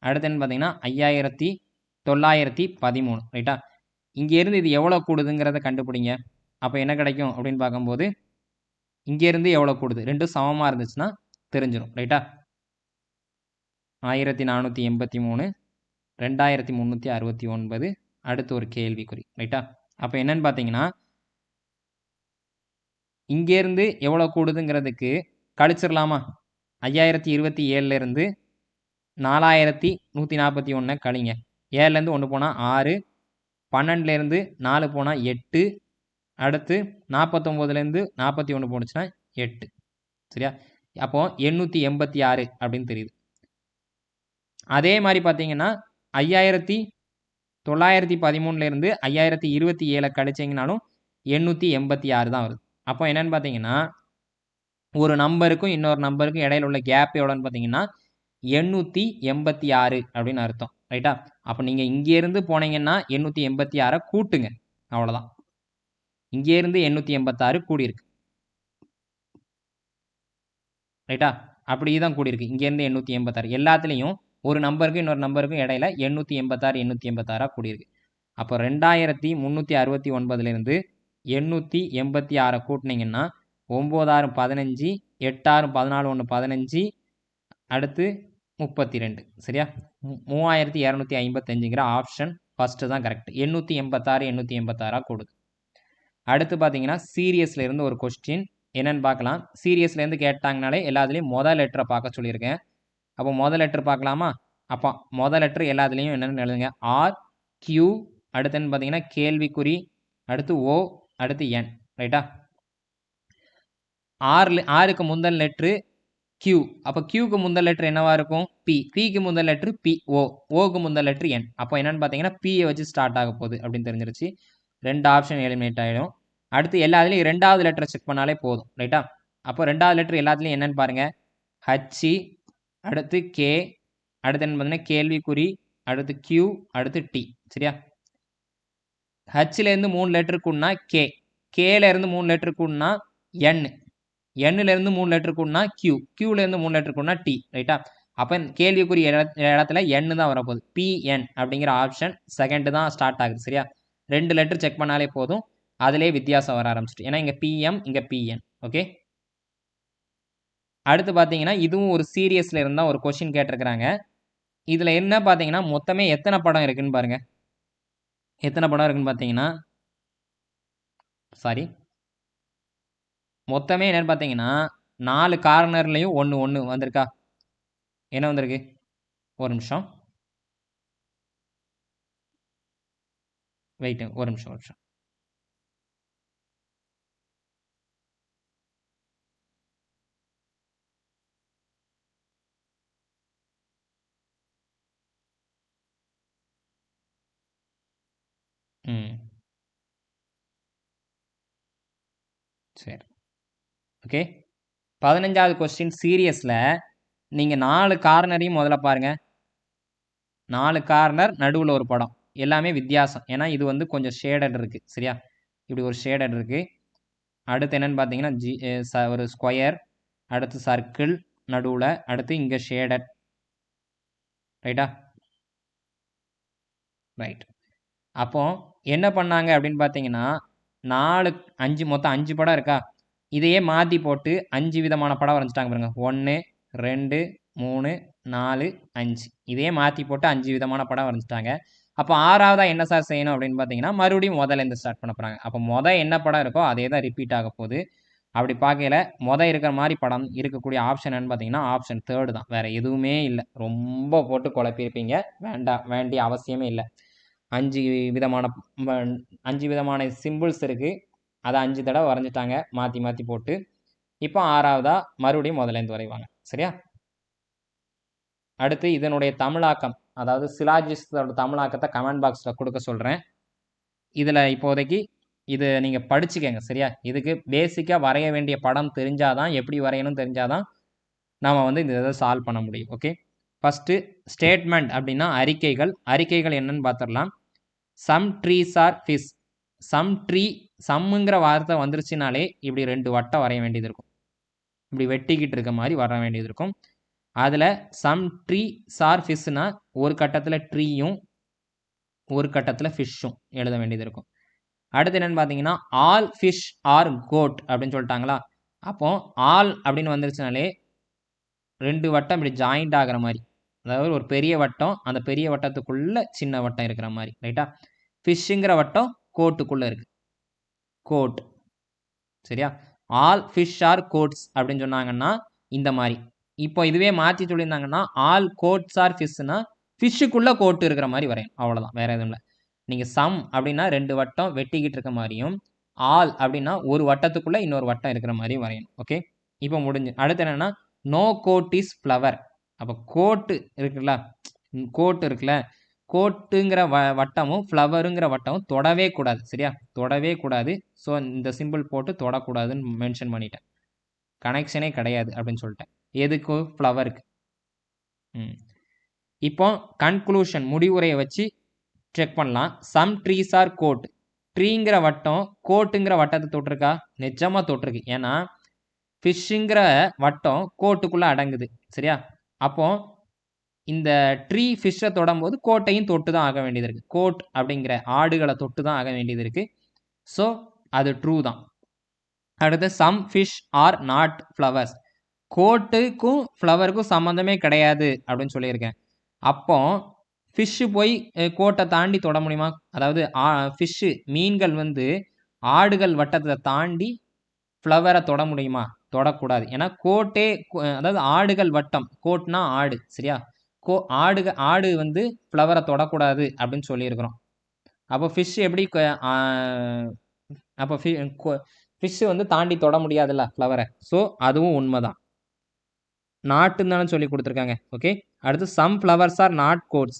அடுத்துன்னு பார்த்தீங்கன்னா 5913. ரைட்டா? இங்கேருந்து இது எவ்வளோ கூடுதுங்கிறத கண்டுபிடிங்க. அப்போ என்ன கிடைக்கும் அப்படின்னு பார்க்கும்போது இங்கேருந்து எவ்வளோ கூடுது, ரெண்டும் சமமாக இருந்துச்சுன்னா தெரிஞ்சிடும். ரைட்டா? 1483 2369 அடுத்து ஒரு கேள்விக்குறி. ரைட்டா? அப்போ என்னன்னு பார்த்தீங்கன்னா இங்கேருந்து எவ்வளோ கூடுதுங்கிறதுக்கு கழிச்சிடலாமா? 5027லேருந்து 4141 கழிங்க. 7லேருந்து 1 போனால் 6, 12லேருந்து 4 போனால் 8, அடுத்து 49லேருந்து 41 போணுச்சுன்னா 8. சரியா? அப்போ 886 அப்படின்னு தெரியுது. அதே மாதிரி பார்த்தீங்கன்னா 5913லேருந்து 5027 கழிச்சிங்கனாலும் 886 தான் வருது. அப்போ என்னன்னு பார்த்தீங்கன்னா ஒரு நம்பருக்கும் இன்னொரு நம்பருக்கும் இடையில உள்ள கேப் எவ்வளோன்னு பார்த்தீங்கன்னா 886 அப்படின்னு அர்த்தம். ரைட்டா? அப்போ நீங்கள் இங்கேருந்து போனீங்கன்னா 886 கூட்டுங்க, அவ்வளோதான். இங்கேருந்து 886 கூடியிருக்கு. ரைட்டா? அப்படி தான் கூடியிருக்கு. இங்கேருந்து 886 எல்லாத்துலேயும் ஒரு நம்பருக்கும் இன்னொரு நம்பருக்கும் இடையில 886 886 கூடியிருக்கு. அப்போ 2369லேருந்து 886 கூட்டினீங்கன்னா 9 6 15, 8 6 14 1 15, அடுத்து 32. சரியா? 3255ங்கிற ஆப்ஷன் ஃபஸ்ட்டு தான் கரெக்ட். 886 886 கூடுது. அடுத்து பார்த்தீங்கன்னா சீரியஸ்லேருந்து ஒரு கொஸ்டின் என்னன்னு பார்க்கலாம். சீரியஸ்லேருந்து கேட்டாங்கனாலே எல்லாத்துலேயும் முதல் லெட்டரை பார்க்க சொல்லியிருக்கேன். அப்போ முதல் லெட்டர் பார்க்கலாமா? அப்போ முதல் லெட்டர் எல்லாத்துலேயும் என்னென்னு எழுதுங்க. ஆர், கியூ, அடுத்துன்னு பார்த்தீங்கன்னா கேள்விக்குறி, அடுத்து ஓ, அடுத்து என். ரைட்டா? ஆருக்கு முந்தல் லெட்ரு Q. அப்போ Qக்கு முந்தல் லெட்ரு என்னவா இருக்கும்? P. Pக்கு முந்தல் லெட்ரு PO. Oக்கு முந்தல் லெட்ரு N. அப்போ என்னன்னு பார்த்தீங்கன்னா Pயை வச்சு ஸ்டார்ட் ஆக போகுது அப்படின்னு தெரிஞ்சிருச்சு. 2 ஆப்ஷன் எலிமினேட் ஆகிடும். அடுத்து எல்லாத்துலேயும் 2வது லெட்டரை செக் பண்ணாலே போதும். ரைட்டா? அப்போ 2வது லெட்ரு எல்லாத்துலேயும் என்னன்னு பாருங்க. H, அடுத்து K, அடுத்து என்ன பார்த்தீங்கன்னா கேள்விக்குறி, அடுத்து Q, அடுத்து T. சரியா? ஹச்லேருந்து 3 லெட்டர் கூடனா K, Kலேருந்து 3 லெட்டர் கூடனா N, Nலேருந்து 3 லெட்டர் கூடனா Q, Qலேருந்து 3 லெட்டர் கூடனா T. ரைட்டா? அப்போ கேள்விக்குறி இடத்துல N தான் வரப்போகுது. PN அப்படிங்கிற ஆப்ஷன் செகண்ட் தான் ஸ்டார்ட் ஆகுது. சரியா? 2 லெட்டர் செக் பண்ணாலே போதும், அதிலே வித்தியாசம் வர ஆரம்பிச்சிட்டு. ஏன்னா இங்கே PM, இங்கே PN. ஓகே, அடுத்து பார்த்தீங்கன்னா இதுவும் ஒரு சீரியஸில் இருந்தால் ஒரு கொஷின் கேட்டிருக்கிறாங்க. இதில் என்ன பார்த்தீங்கன்னா மொத்தமே எத்தனை படம் இருக்குன்னு பாருங்க. எத்தனை படம் இருக்குன்னு பார்த்தீங்கன்னா மொத்தமே என்னன்னு பார்த்தீங்கன்னா 4 கார்னர்லையும் ஒன்று ஒன்று வந்திருக்கா? என்ன வந்திருக்கு? ஒரு நிமிஷம் வெயிட், ஒரு நிமிஷம். சரி, ஓகே. 15வது கொஸ்டின் சீரியஸில் நீங்கள் 4 கார்னரையும் முதல்ல பாருங்க. 4 கார்னர் நடுவில் ஒரு படம், எல்லாமே வித்தியாசம். ஏன்னா இது வந்து கொஞ்சம் ஷேடட் இருக்கு. சரியா? இப்படி ஒரு ஷேடட் இருக்கு. அடுத்து என்னன்னு பார்த்தீங்கன்னா ஒரு ஸ்கொயர், அடுத்து சர்க்கிள் நடுவில், அடுத்து இங்கே ஷேடட். ரைட்டா? ரைட். அப்போ என்ன பண்ணாங்க அப்படின்னு பார்த்தீங்கன்னா 5 மொத்தம் 5 படம் இருக்கா? இதையே மாற்றி போட்டு 5 விதமான படம் வரைஞ்சிட்டாங்க பாருங்க. 1, 2, 3, 4, 5. இதையே மாற்றி போட்டு 5 விதமான படம் வரைஞ்சிட்டாங்க. அப்போ 6வதாக என்ன சார் செய்யணும் அப்படின்னு பார்த்தீங்கன்னா மறுபடியும் முதல்லேருந்து ஸ்டார்ட் பண்ண போகிறாங்க. அப்போ என்ன படம் இருக்கோ அதே தான் ரிப்பீட் ஆக போகுது. அப்படி பார்க்கல இருக்கிற மாதிரி படம் இருக்கக்கூடிய ஆப்ஷன் என்னன்னு பார்த்தீங்கன்னா ஆப்ஷன் 3 தான், வேறு எதுவுமே இல்லை. ரொம்ப போட்டு குழப்பியிருப்பீங்க, வேண்டிய அவசியமே இல்லை. 5 விதமான 5 விதமான சிம்பிள்ஸ் இருக்குது, அதை 5 தடவை வரைஞ்சிட்டாங்க மாற்றி மாற்றி போட்டு. இப்போ 6வதாக மறுபடியும் முதலேருந்து வரைவாங்க. சரியா? அடுத்து இதனுடைய தமிழாக்கம், அதாவது சிலாஜிஸ்டோட தமிழாக்கத்தை கமெண்ட் பாக்ஸில் கொடுக்க சொல்கிறேன். இதில் இப்போதைக்கு இது நீங்கள் படிச்சுக்கங்க. சரியா? இதுக்கு பேசிக்காக வரைய வேண்டிய படம் தெரிஞ்சாதான், எப்படி வரையணும் தெரிஞ்சாதான் நாம் வந்து இந்த இதை சால்வ் பண்ண முடியும். ஓகே, ஃபஸ்ட்டு ஸ்டேட்மெண்ட் அப்படின்னா அறிக்கைகள் என்னன்னு பார்த்துடலாம். Some trees are fish. சம்முங்கிற வார்த்தை வந்துருச்சுனாலே இப்படி 2 வட்டம் வரைய வேண்டியது இருக்கும். இப்படி வெட்டிக்கிட்டு இருக்க மாதிரி வர வேண்டியது இருக்கும். அதில் சம் ட்ரீ சார் ஃபிஷ்னா ஒரு கட்டத்தில் ட்ரீயும் ஒரு கட்டத்தில் ஃபிஷ்ஷும் எழுத வேண்டியது இருக்கும். அடுத்து என்னென்னு பார்த்தீங்கன்னா ஆல் ஃபிஷ் ஆர் கோட் அப்படின்னு சொல்லிட்டாங்களா? அப்போ ஆல் அப்படின்னு வந்துருச்சுனாலே 2 வட்டம் இப்படி ஜாயிண்ட் ஆகிற மாதிரி, அதாவது ஒரு பெரிய வட்டம், அந்த பெரிய வட்டத்துக்குள்ளே சின்ன வட்டம் இருக்கிற மாதிரி. ரைட்டா? ஃபிஷ்ஷுங்கிற வட்டம் கோட்டுக்குள்ளே இருக்குது, கோட். சரியா? ஆல் ஃபிஷ் ஆர் கோட்ஸ் அப்படின்னு சொன்னாங்கன்னா இந்த மாதிரி. இப்போ இதுவே மாற்றி சொல்லியிருந்தாங்கன்னா ஆல் கோட்ஸ் ஆர் ஃபிஷ்னா ஃபிஷ்ஷுக்குள்ளே கோட்டு இருக்கிற மாதிரி வரையும். அவ்வளோதான், வேறு எதுவும் இல்லை. நீங்கள் சம் அப்படின்னா 2 வட்டம் வெட்டிக்கிட்டு இருக்க மாதிரியும், ஆல் அப்படின்னா ஒரு வட்டத்துக்குள்ளே இன்னொரு வட்டம் இருக்கிற மாதிரியும் வரையணும். ஓகே, இப்போ முடிஞ்சு. அடுத்து என்னென்னா நோ கோட் இஸ் ஃப்ளவர். அப்போ கோட்டு இருக்குல்ல, கோட்டுங்கிற வட்டமும் ஃப்ளவருங்கிற வட்டமும் தொடவே கூடாது. சரியா? தொடவே கூடாது. ஸோ இந்த சிம்பிள் போட்டு தொடக்கூடாதுன்னு மென்ஷன் பண்ணிட்டேன். கனெக்ஷனே கிடையாது அப்படின்னு சொல்லிட்டேன். எதுக்கு? ஃப்ளவருக்கு. இப்போ கன்க்ளூஷன், முடிவுரையை வச்சு செக் பண்ணலாம். Some trees are coat. ட்ரீங்கிற வட்டம் கோட்டுங்கிற வட்டத்தை தொட்டிருக்கா? நிஜமாக தொட்டிருக்கு. ஏன்னா ஃபிஷ்ஷுங்கிற வட்டம் கோட்டுக்குள்ளே அடங்குது. சரியா? அப்போ இந்த ட்ரீ ஃபிஷ்ஷை தொடும்போது கோட்டையும் தொட்டு தான் ஆக வேண்டியது இருக்குது. கோட் அப்படிங்கிற ஆடுகளை தொட்டு தான் ஆக வேண்டியது இருக்குது. ஸோ அது ட்ரூ தான். அடுத்து some fish are not flowers. கோட்டுக்கும் ஃப்ளவருக்கும் சம்மந்தமே கிடையாது அப்படின்னு சொல்லியிருக்கேன். அப்போ ஃபிஷ்ஷு போய் கோட்டை தாண்டி தொட முடியுமா? அதாவது ஃபிஷ்ஷு மீன்கள் வந்து ஆடுகள் வட்டத்தை தாண்டி ஃப்ளவரை தொட முடியுமா? தொடக்கூடாது. ஏன்னா கோட்டே, அதாவது ஆடுகள் வட்டம், கோட்னா ஆடு. சரியா? ஆடு வந்து ஃப்ளவரை தொடக்கூடாது அப்படின்னு சொல்லியிருக்கிறோம். அப்போ ஃபிஷ் எப்படி அப்போ ஃபிஷ் வந்து தாண்டி தொட முடியாதுல்ல ஃப்ளவரை. ஸோ அதுவும் உண்மைதான். நாட்டுன்னு தானே சொல்லி கொடுத்துருக்காங்க. ஓகே, அடுத்து some flowers are not coats.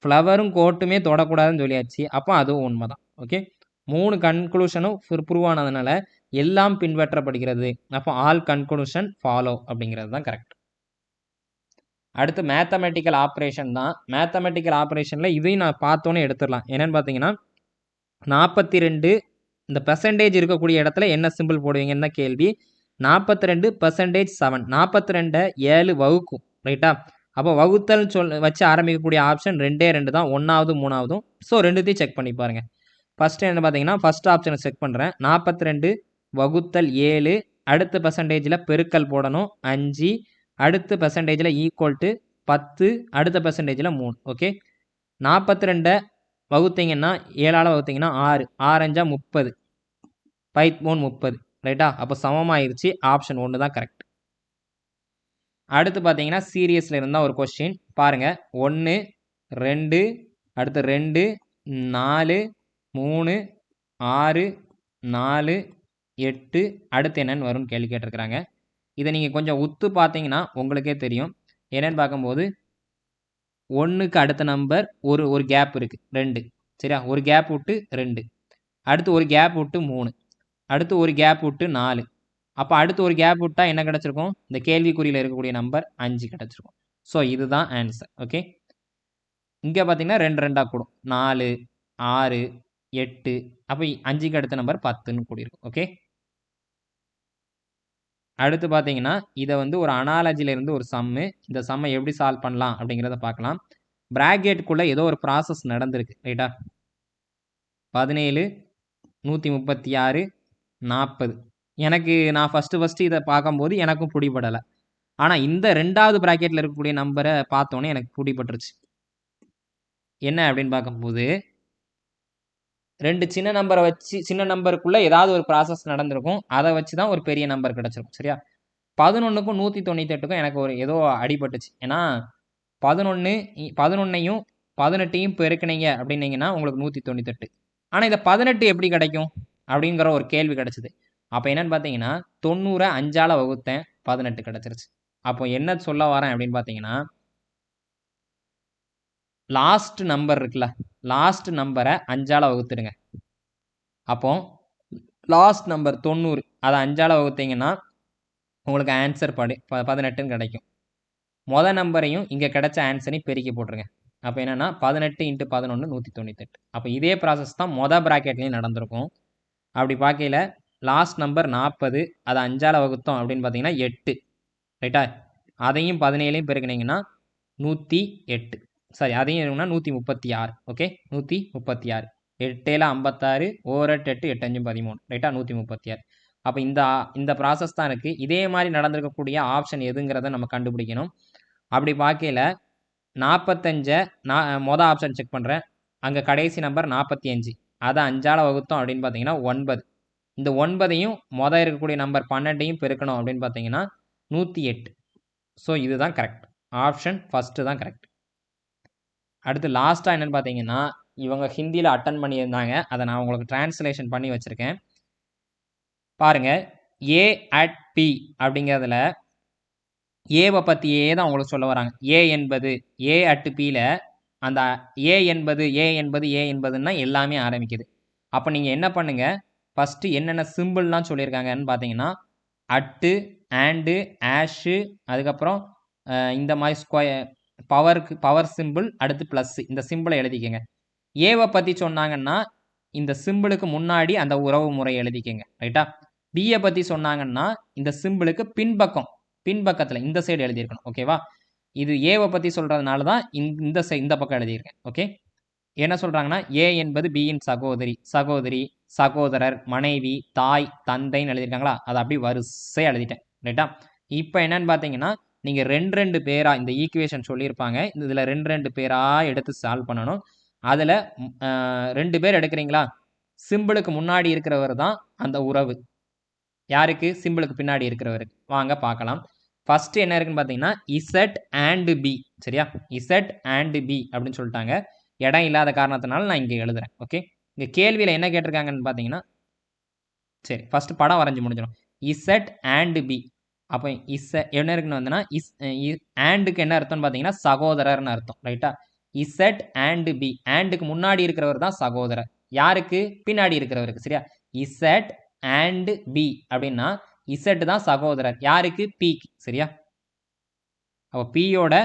ஃப்ளவரும் கோட்டுமே தொடக்கூடாதுன்னு சொல்லியாச்சு. அப்போ அதுவும் உண்மைதான். ஓகே, 3 கன்க்ளூஷனும் ப்ரூவ் ஆனதுனால எல்லாம் பின்பற்றப்படுகிறது. அப்போ ஆல் கன்க்ளூஷன் ஃபாலோ அப்படிங்கிறது தான் கரெக்ட். அடுத்து மேத்தமெட்டிக்கல் ஆப்ரேஷன் தான். மேத்தமெட்டிக்கல் ஆப்ரேஷனில் இதையும் நான் பார்த்தோன்னே எடுத்துடலாம். என்னென்னு பார்த்தீங்கன்னா 42 இந்த பெர்சன்டேஜ் இருக்கக்கூடிய இடத்துல என்ன சிம்பிள் போடுவீங்கன்னு தான் கேள்வி. 42% 7 42 7 வகுக்கும். ரைட்டா? அப்போ வகுத்தல் வச்சு ஆரம்பிக்கக்கூடிய ஆப்ஷன் 2 தான், 1வது 3வதும். ஸோ ரெண்டுத்தையும் செக் பண்ணி பாருங்கள். ஃபஸ்ட்டு என்ன பார்த்தீங்கன்னா ஃபஸ்ட் ஆப்ஷனை செக் பண்ணுறேன். 42 வகுத்தல் 7, அடுத்த பெர்சன்டேஜில் பெருக்கல் போடணும் 5, அடுத்த பெர்சன்டேஜில் ஈக்குவல் டு 10, அடுத்த பெர்சன்டேஜில் 3. ஓகே, 42 வகுத்தீங்கன்னா 7ஆல் வகுத்தீங்கன்னா 6, 6 5 30, 5 3 30. ரைட்டா? அப்போ சமமாயிருச்சு. ஆப்ஷன் 1 தான் கரெக்ட். அடுத்து பார்த்தீங்கன்னா சீரியஸில் இருந்தால் ஒரு கொஸ்டின் பாருங்கள். 1 2 அடுத்து 2 4 3 6 4 8 அடுத்து என்னன்னு வரும்னு கேள்வி கேட்டிருக்கிறாங்க. இதை நீங்கள் கொஞ்சம் உத்து பார்த்தீங்கன்னா உங்களுக்கே தெரியும். என்னென்னு பார்க்கும்போது 1க்கு அடுத்த நம்பர் ஒரு கேப் இருக்குது 2. சரியா? ஒரு கேப் விட்டு 2, அடுத்து ஒரு கேப் விட்டு 3, அடுத்து ஒரு கேப் விட்டு 4. அப்போ அடுத்து ஒரு கேப் விட்டால் என்ன கிடச்சிருக்கும்? இந்த கேள்விக்குறியில் இருக்கக்கூடிய நம்பர் 5 கிடச்சிருக்கும். ஸோ இதுதான் ஆன்சர். ஓகே, இங்கே பார்த்தீங்கன்னா 2 2ஆக கூடும். 4 6 8, அப்போ 5க்கு அடுத்த நம்பர் 10ன்னு கூடியிருக்கும். ஓகே, அடுத்து பார்த்தீங்கன்னா இதை வந்து ஒரு அனாலஜியிலேருந்து ஒரு சம்மு. இந்த சம்மை எப்படி சால்வ் பண்ணலாம் அப்படிங்கிறத பார்க்கலாம். ப்ராக்கெட்டுக்குள்ளே ஏதோ ஒரு ப்ராசஸ் நடந்திருக்கு. ரைட்டா? 17 136 40. எனக்கு நான் ஃபஸ்ட்டு இதை பார்க்கும்போது எனக்கும் பிடிபடலை. ஆனால் இந்த 2வது ப்ராக்கெட்டில் இருக்கக்கூடிய நம்பரை பார்த்தோன்னே எனக்கு பிடிபட்டுருச்சு. என்ன அப்படின்னு பார்க்கும்போது 2 சின்ன நம்பரை வச்சு சின்ன நம்பருக்குள்ளே ஏதாவது ஒரு ப்ராசஸ் நடந்திருக்கும். அதை வச்சு தான் ஒரு பெரிய நம்பர் கிடச்சிருக்கும். சரியா? 11க்கும் 198க்கும் எனக்கு ஒரு ஏதோ அடிபட்டுச்சு. ஏன்னா 11ஐயும் 18ஐயும் பெருக்கினீங்க அப்படின்னீங்கன்னா உங்களுக்கு 198. ஆனால் இந்த 18 எப்படி கிடைக்கும் அப்படிங்கிற ஒரு கேள்வி கிடச்சிது. அப்போ என்னன்னு பார்த்தீங்கன்னா 90 5ஆல் வகுத்தேன், 18 கிடச்சிருச்சு. அப்போ என்ன சொல்ல வரேன் அப்படின்னு பார்த்தீங்கன்னா லாஸ்ட் நம்பர் இருக்குல்ல, லாஸ்ட் நம்பரை 5ஆல் வகுத்துடுங்க. அப்போ லாஸ்ட் நம்பர் 90 அதை 5ஆல் வகுத்தீங்கன்னா உங்களுக்கு ஆன்சர் 18ன்னு கிடைக்கும். மொதல் நம்பரையும் இங்கே கிடைச்ச ஆன்சரையும் பெருக்கி போட்டுருங்க. அப்போ என்னென்னா 18 × 11 198. அப்போ இதே ப்ராசஸ் தான் மொதல் ப்ராக்கெட்லேயும் நடந்திருக்கும். அப்படி பார்க்கையில் லாஸ்ட் நம்பர் 40, அதை 5ஆல் வகுத்தோம் அப்படின்னு பார்த்தீங்கன்னா 8. ரைட்டா? அதையும் 17ஐயும் பெருக்கினீங்கன்னா 108. சாரி, அதையும் என்னன்னா 136. ஓகே, 136. 8 56, 1 8 8 8 5 13. ரைட்டா? 136. அப்போ இந்த ப்ராசஸ் தான் இருக்குது. இதே மாதிரி நடந்திருக்கக்கூடிய ஆப்ஷன் எதுங்கிறத நம்ம கண்டுபிடிக்கணும். அப்படி பார்க்கையில் 45 மொதல் ஆப்ஷன் செக் பண்ணுறேன். அங்கே கடைசி நம்பர் 45, அதை 5ஆல் வகுத்தோம் அப்படின்னு பார்த்தீங்கன்னா 9. இந்த 9ஐயும் மொதல் இருக்கக்கூடிய நம்பர் 12ஐயும் பெருக்கணும் அப்படின்னு பார்த்தீங்கன்னா 108. ஸோ இதுதான் கரெக்ட். ஆப்ஷன் ஃபஸ்ட்டு தான் கரெக்ட். அடுத்து லாஸ்ட்டாக என்னென்னு பார்த்தீங்கன்னா இவங்க ஹிந்தியில் அட்டன் பண்ணியிருந்தாங்க. அதை நான் உங்களுக்கு டிரான்ஸ்லேஷன் பண்ணி வச்சுருக்கேன். பாருங்கள், ஏ அட் பி அப்படிங்கிறதுல ஏவை பற்றியே தான் உங்களுக்கு சொல்ல வராங்க. ஏ என்பது ஏ அட் பியில் அந்த ஏ என்பதுன்னா எல்லாமே ஆரம்பிக்குது. அப்போ நீங்கள் என்ன பண்ணுங்கள், ஃபஸ்ட்டு என்னென்ன சிம்பிள்லாம் சொல்லியிருக்காங்கன்னு பார்த்தீங்கன்னா அட்டு, ஆண்டு, ஆஷு, அதுக்கப்புறம் இந்த மாதிரி பவர் சிம்பிள், அடுத்து ப்ளஸ், இந்த சிம்பிளை எழுதிக்கங்க. ஏவை பற்றி சொன்னாங்கன்னா இந்த சிம்பிளுக்கு முன்னாடி அந்த உறவு முறை எழுதிக்கங்க. ரைட்டா? பியை பற்றி சொன்னாங்கன்னா இந்த சிம்பிளுக்கு பின்பக்கத்தில் இந்த சைடு எழுதியிருக்கணும். ஓகேவா? இது ஏவை பற்றி சொல்கிறதுனால தான் இந்த பக்கம் எழுதியிருக்கேன். ஓகே, என்ன சொல்கிறாங்கன்னா ஏ என்பது பியின் சகோதரி, சகோதரர், மனைவி, தாய், தந்தைன்னு எழுதியிருக்காங்களா, அதை அப்படி வரிசையாக எழுதிட்டேன். ரைட்டா? இப்போ என்னன்னு பார்த்தீங்கன்னா நீங்கள் 2 பேராக இந்த ஈக்குவேஷன் சொல்லியிருப்பாங்க. இதில் 2 பேராக எடுத்து சால்வ் பண்ணணும். அதில் 2 பேர் எடுக்கிறீங்களா, சிம்பிளுக்கு முன்னாடி இருக்கிறவர் தான் அந்த உறவு. யாருக்கு? சிம்பிளுக்கு பின்னாடி இருக்கிறவருக்கு. வாங்க பார்க்கலாம். ஃபஸ்ட்டு என்ன இருக்குன்னு பார்த்தீங்கன்னா இசட் அண்டு பி. சரியா? இசட் அண்டு பி அப்படின்னு சொல்லிட்டாங்க. இடம் இல்லாத காரணத்தினால நான் இங்கே எழுதுறேன். ஓகே, இங்கே கேள்வியில் என்ன கேட்டிருக்காங்கன்னு பார்த்தீங்கன்னா சரி, ஃபர்ஸ்ட் படம் வரைஞ்சு முடிஞ்சிடும். Z and B. அப்போ என்ன இருக்குன்னு வந்துன்னா ஆண்டுக்கு என்ன அர்த்தம்னு பார்த்தீங்கன்னா சகோதரர்னு அர்த்தம். ரைட்டா? Z and B. ஆண்டுக்கு முன்னாடி இருக்கிறவர் தான் சகோதரர். யாருக்கு? பின்னாடி இருக்கிறவருக்கு. சரியா? இசட் அண்ட் பி அப்படின்னா இசட் தான் சகோதரர். யாருக்கு? பிக்கு. சரியா? அப்போ பியோட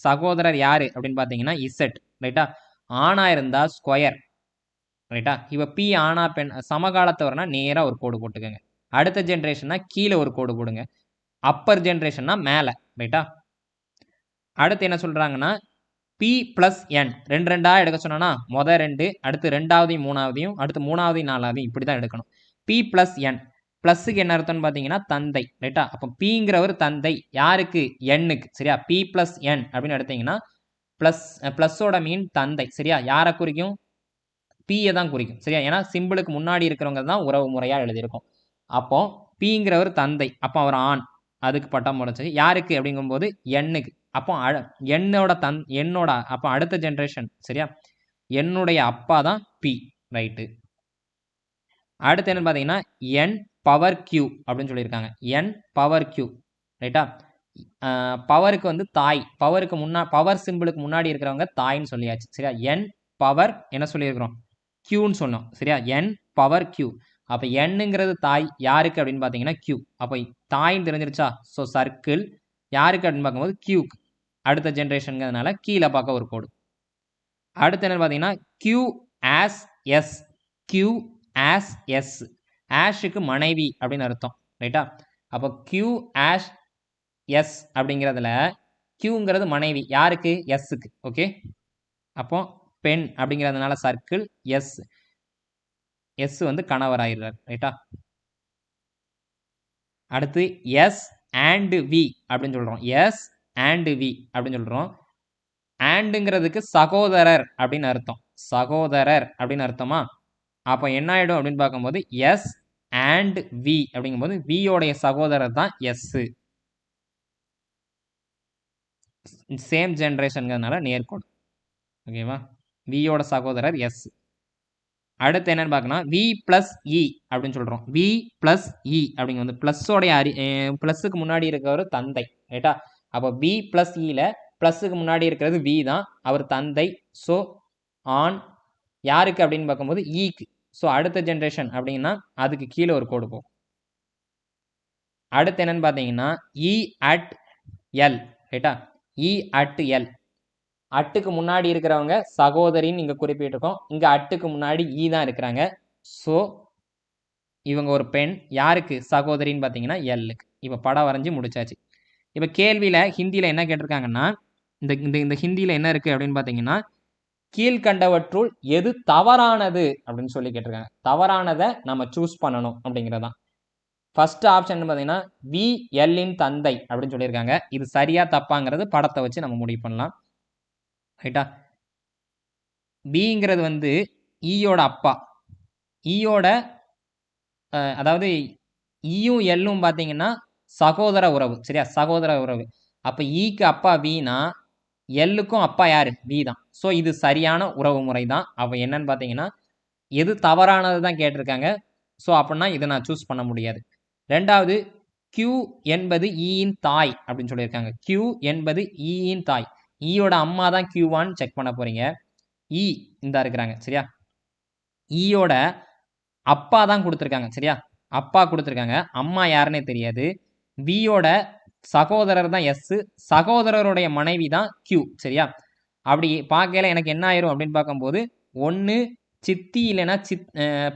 சகோதரர் யாரு அப்படின்னு பார்த்தீங்கன்னா இசட். ரைட்டா? ஆணா இருந்தா ஸ்கொயர். ரைட்டா? இப்போ பி ஆனா பெண் சமகாலத்தை வரனா நேராக ஒரு கோடு போட்டுக்கோங்க. அடுத்த ஜென்ரேஷன்னா கீழே ஒரு கோடு போடுங்க. அப்பர் ஜென்ரேஷன்னா மேலே. ரைட்டா? அடுத்து என்ன சொல்கிறாங்கன்னா பி ப்ளஸ் என் ரெண்டு ரெண்டாக எடுக்க சொன்னா மொதல் ரெண்டு, அடுத்து ரெண்டாவதையும் மூணாவதையும், அடுத்து மூணாவதையும் நாலாவதையும் இப்படி தான் எடுக்கணும். B plus n. ப்ளஸ்ஸுக்கு என்ன அர்த்தம்னு பார்த்தீங்கன்னா தந்தை. ரைட்டா? அப்போ பிங்கிறவர் தந்தை யாருக்கு? எண்ணுக்கு. சரியா? பி ப்ளஸ் என் அப்படின்னு எடுத்தீங்கன்னா ப்ளஸ்ஸோட மீன் தந்தை. சரியா? யாரை குறிக்கும்? பியை தான் குறிக்கும். சரியா? ஏன்னா சிம்பிளுக்கு முன்னாடி இருக்கிறவங்க தான் உறவு முறையாக எழுதியிருக்கும். அப்போ பிங்கிறவர் தந்தை. அப்போ அவர் ஆண். அதுக்கு பட்டம் முடிச்சு யாருக்கு அப்படிங்கும்போது எண்ணுக்கு. அப்போ என்னோட அப்போ அடுத்த ஜென்ரேஷன். சரியா? என்னுடைய அப்பா தான் பி. ரைட்டு. அடுத்து என்னன்னு பார்த்தீங்கன்னா என் பவர் கியூ அப்படின்னு சொல்லியிருக்காங்க. என் பவர் கியூ. ரைட்டா? பவருக்கு வந்து தாய். பவர் சிம்பிளுக்கு முன்னாடி இருக்கிறவங்க தாய்ன்னு சொல்லியாச்சு. சரியா? என் பவர் என்ன சொல்லியிருக்கிறோம்? கியூன்னு சொன்னோம். சரியா? என் பவர் கியூ. அப்போ என்னங்கிறது தாய் யாருக்கு அப்படின்னு பார்த்தீங்கன்னா கியூ. அப்போ தாயின்னு தெரிஞ்சிருச்சா? ஸோ சர்க்கிள் யாருக்கு அப்படின்னு பார்க்கும்போது கியூக்கு. அடுத்த ஜென்ரேஷனுங்கிறதுனால கீழே பார்க்க ஒரு கோடு. அடுத்து என்னன்னு பார்த்தீங்கன்னா Q as S. Q as S. ஆஷுக்கு மனைவி அப்படின்னு அர்த்தம். ரைட்டா? அப்போ கியூ ஆஷ் எஸ் அப்படிங்கிறதுல கியூங்கிறது மனைவி யாருக்கு? எஸ்ஸுக்கு. ஓகே. அப்போ பெண் அப்படிங்கிறதுனால சர்க்கிள் எஸ். எஸ் வந்து கணவர் ஆயிடுறார். ரைட்டா? அடுத்து எஸ் அண்ட் வி அப்படின்னு சொல்கிறோம். எஸ் அண்ட் வி அப்படின்னு சொல்கிறோம். ஆண்டுங்கிறதுக்கு சகோதரர் அப்படின்னு அர்த்தம். சகோதரர் அப்படின்னு அர்த்தமா? அப்போ என்ன ஆகிடும் அப்படின்னு பார்க்கும்போது எஸ் அண்ட் வி அப்படிங்கும்போது வியோடைய சகோதரர் தான் எஸ். சேம் ஜென்ரேஷனுங்கிறதுனால நேர்கோடு. ஓகேவா? வியோட சகோதரர் எஸ். அடுத்து என்னன்னு பார்க்கணும் வி பிளஸ் இ அப்படின்னு சொல்கிறோம். வி பிளஸ் இ அப்படிங்க வந்து ப்ளஸ்ஸோடைய ப்ளஸ்ஸுக்கு முன்னாடி இருக்கிறவர் தந்தை. ரைட்டா? அப்போ வி பிளஸ் இல ப்ளஸ்ஸுக்கு முன்னாடி இருக்கிறது வி தான். அவர் தந்தை. ஸோ ஆன் யாருக்கு அப்படின்னு பார்க்கும்போது ஈக்கு. ஸோ அடுத்த ஜென்ரேஷன் அப்படின்னா அதுக்கு கீழே ஒரு கோடு போகும். அடுத்து என்னன்னு பார்த்தீங்கன்னா இ அட் எல். ரைட்டா? இ அட் எல். அட்டுக்கு முன்னாடி இருக்கிறவங்க சகோதரின்னு இங்கே குறிப்பிட்டிருக்கோம். இங்கே அட்டுக்கு முன்னாடி ஈ தான் இருக்கிறாங்க. ஸோ இவங்க ஒரு பெண். யாருக்கு சகோதரின்னு பார்த்தீங்கன்னா எல்லுக்கு. இப்போ படம் வரைஞ்சி முடிச்சாச்சு. இப்போ கேள்வியில் ஹிந்தியில் என்ன கேட்டிருக்காங்கன்னா இந்த இந்த இந்த ஹிந்தியில் என்ன இருக்குது அப்படின்னு பார்த்தீங்கன்னா கீழ்கண்டவற்றுள் எது தவறானது அப்படின்னு சொல்லி கேட்டிருக்காங்க. தவறானதை நம்ம சூஸ் பண்ணணும் அப்படிங்கிறதான். ஃபர்ஸ்ட் ஆப்ஷன் பார்த்தீங்கன்னா வி எல்லின் தந்தை அப்படின்னு சொல்லியிருக்காங்க. இது சரியா தப்பாங்கிறது படத்தை வச்சு நம்ம முடிவு பண்ணலாம். ரைட்டா? பிங்கிறது வந்து ஈயோட அப்பா. ஈயோட அதாவது ஈயும் எல்லும் பார்த்தீங்கன்னா சகோதர உறவு. சரியா? சகோதர உறவு. அப்போ ஈக்கு அப்பா வீனா எல்லுக்கும் அப்பா யாரு? வி தான். ஸோ இது சரியான உறவு முறை தான். அப்போ என்னன்னு பார்த்தீங்கன்னா எது தவறானது தான் கேட்டிருக்காங்க. ஸோ அப்படின்னா இதை நான் சூஸ் பண்ண முடியாது. ரெண்டாவது கியூ என்பது ஈயின் தாய் அப்படின்னு சொல்லியிருக்காங்க. கியூ என்பது ஈயின் தாய். ஈயோட அம்மா தான் கியூவான்னு செக் பண்ண போறீங்க. ஈ இந்த இருக்கிறாங்க. சரியா? ஈயோட அப்பா தான் கொடுத்துருக்காங்க. சரியா? அப்பா கொடுத்துருக்காங்க. அம்மா யாருன்னே தெரியாது. வியோட சகோதரர் தான் எஸ். சகோதரருடைய மனைவி தான் கியூ. சரியா? அப்படி பார்க்கல எனக்கு என்ன ஆயிரும் அப்படின்னு பார்க்கும்போது ஒன்று சித்தி இல்லைன்னா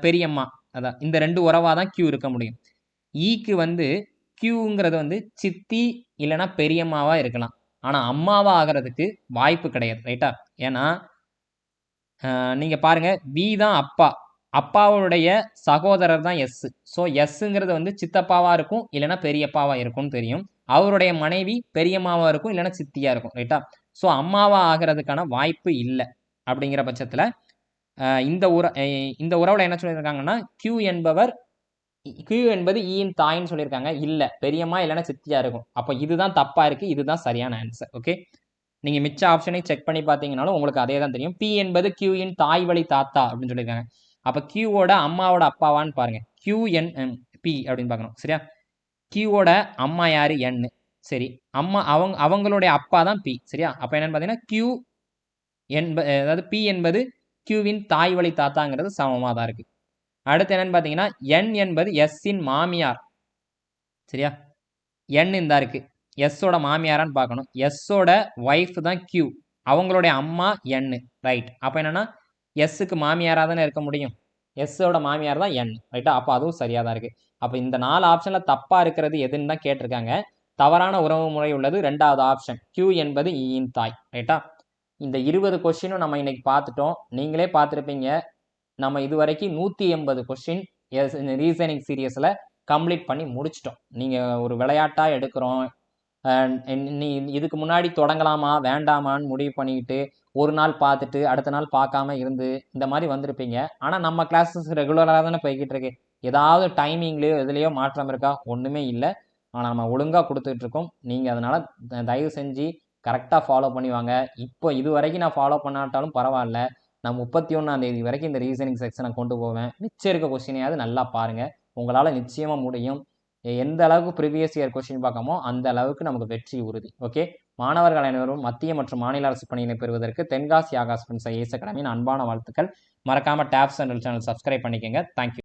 பெரியம்மா. அதான் இந்த ரெண்டு உறவாக தான் கியூ இருக்க முடியும். ஈக்கு வந்து கியூங்கிறது வந்து சித்தி இல்லைன்னா பெரியம்மாவாக இருக்கலாம். ஆனால் அம்மாவாக ஆகிறதுக்கு வாய்ப்பு கிடையாது. ரைட்டா? ஏன்னா நீங்கள் பாருங்கள் வி தான் அப்பா. அப்பாவுடைய சகோதரர் தான் எஸ். ஸோ எஸ்ஸுங்கிறது வந்து சித்தப்பாவாக இருக்கும் இல்லைன்னா பெரியப்பாவாக இருக்கும்னு தெரியும். அவருடைய மனைவி பெரியம்மாவாக இருக்கும் இல்லைன்னா சித்தியாக இருக்கும். ரைட்டா? ஸோ அம்மாவாக ஆகிறதுக்கான வாய்ப்பு இல்லை. அப்படிங்கிற பட்சத்தில் இந்த உறவில் என்ன சொல்லியிருக்காங்கன்னா கியூ என்பது ஈயின் தாயின்னு சொல்லியிருக்காங்க. இல்லை பெரியம்மா இல்லைன்னா சித்தியாக இருக்கும். அப்போ இதுதான் தப்பாக இருக்குது. இதுதான் சரியான ஆன்சர். ஓகே. நீங்கள் மிச்ச ஆப்ஷனை செக் பண்ணி பார்த்தீங்கன்னாலும் உங்களுக்கு அதே தான் தெரியும். பி என்பது கியூயின் தாய் வழி தாத்தா அப்படின்னு சொல்லியிருக்காங்க. அப்போ கியூவோட அம்மாவோட அப்பாவான்னு பாருங்க, QNP அப்படின்னு பார்க்கணும். சரியா? கியூவோட அம்மா யாரு? N. சரி, அம்மா அவங்களுடைய அப்பா தான் P. சரியா? அப்போ என்னன்னு பார்த்தீங்கன்னா Q அதாவது P என்பது கியூவின் தாய் வழி தாத்தாங்கிறது சமமாக தான் இருக்கு. அடுத்து என்னன்னு பார்த்தீங்கன்னா N என்பது S-இன் மாமியார். சரியா? N இந்த இருக்கு, எஸ்ஸோட மாமியாரான்னு பார்க்கணும். எஸ்ஸோட ஒய்ஃப் தான் Q, அவங்களுடைய அம்மா N. ரைட். அப்போ என்னன்னா எஸ்ஸுக்கு மாமியாராக தானே இருக்க முடியும், எஸ்ஸோட மாமியார் தான் N. ரைட்டா? அப்போ அதுவும் சரியாக தான் இருக்கு. அப்போ இந்த 4 ஆப்ஷனில் தப்பாக இருக்கிறது எதுன்னு தான் கேட்டிருக்காங்க. தவறான உறவு முறை உள்ளது 2வது ஆப்ஷன், Q என்பது ஈயின் தாய். ரைட்டா? இந்த 20 கொஸ்டினும் நம்ம இன்னைக்கு பார்த்துட்டோம். நீங்களே பார்த்துருப்பீங்க, நம்ம இதுவரைக்கும் 180 கொஸ்டின் ரீசனிங் சீரியஸில் கம்ப்ளீட் பண்ணி முடிச்சிட்டோம். நீங்கள் ஒரு விளையாட்டாக எடுக்கிறோம், நீ இதுக்கு முன்னாடி தொடங்கலாமா வேண்டாமான்னு முடிவு பண்ணிக்கிட்டு ஒரு நாள் பார்த்துட்டு அடுத்த நாள் பார்க்காம இருந்து இந்த மாதிரி வந்திருப்பீங்க. ஆனால் நம்ம கிளாஸஸ் ரெகுலராக தானே போய்கிட்டு இருக்கு. ஏதாவது டைமிங்லேயோ எதுலேயோ மாற்றம் இருக்கா? ஒன்றுமே இல்லை. ஆனால் நம்ம ஒழுங்காக கொடுத்துட்ருக்கோம். நீங்கள் அதனால் தயவு செஞ்சு கரெக்டாக ஃபாலோ பண்ணி வாங்க. இப்போ இது வரைக்கும் நான் ஃபாலோ பண்ணாட்டாலும் பரவாயில்ல, நான் 31ஆம் தேதி வரைக்கும் இந்த ரீசனிங் செக்ஷனை கொண்டு போவேன். மிச்சம் இருக்க கொஸ்டினையாவது நல்லா பாருங்கள், உங்களால் நிச்சயமாக முடியும். எந்த அளவுக்கு ப்ரீவியஸ் இயர் கொஸ்டின் பார்க்கமோ அந்த அளவுக்கு நமக்கு வெற்றி உறுதி. ஓகே, மாணவர்கள் அனைவரும் மத்திய மற்றும் மாநில அரசு பணியினை பெறுவதற்கு தென்காசி ஆகாஷ் ஐஏஎஸ் அகாடமியின் அன்பான வாழ்த்துக்கள். மறக்காமல் டேப்ஸ் அண்ட் சேனல் சப்ஸ்கிரைப் பண்ணிக்கோங்க. தேங்க்யூ.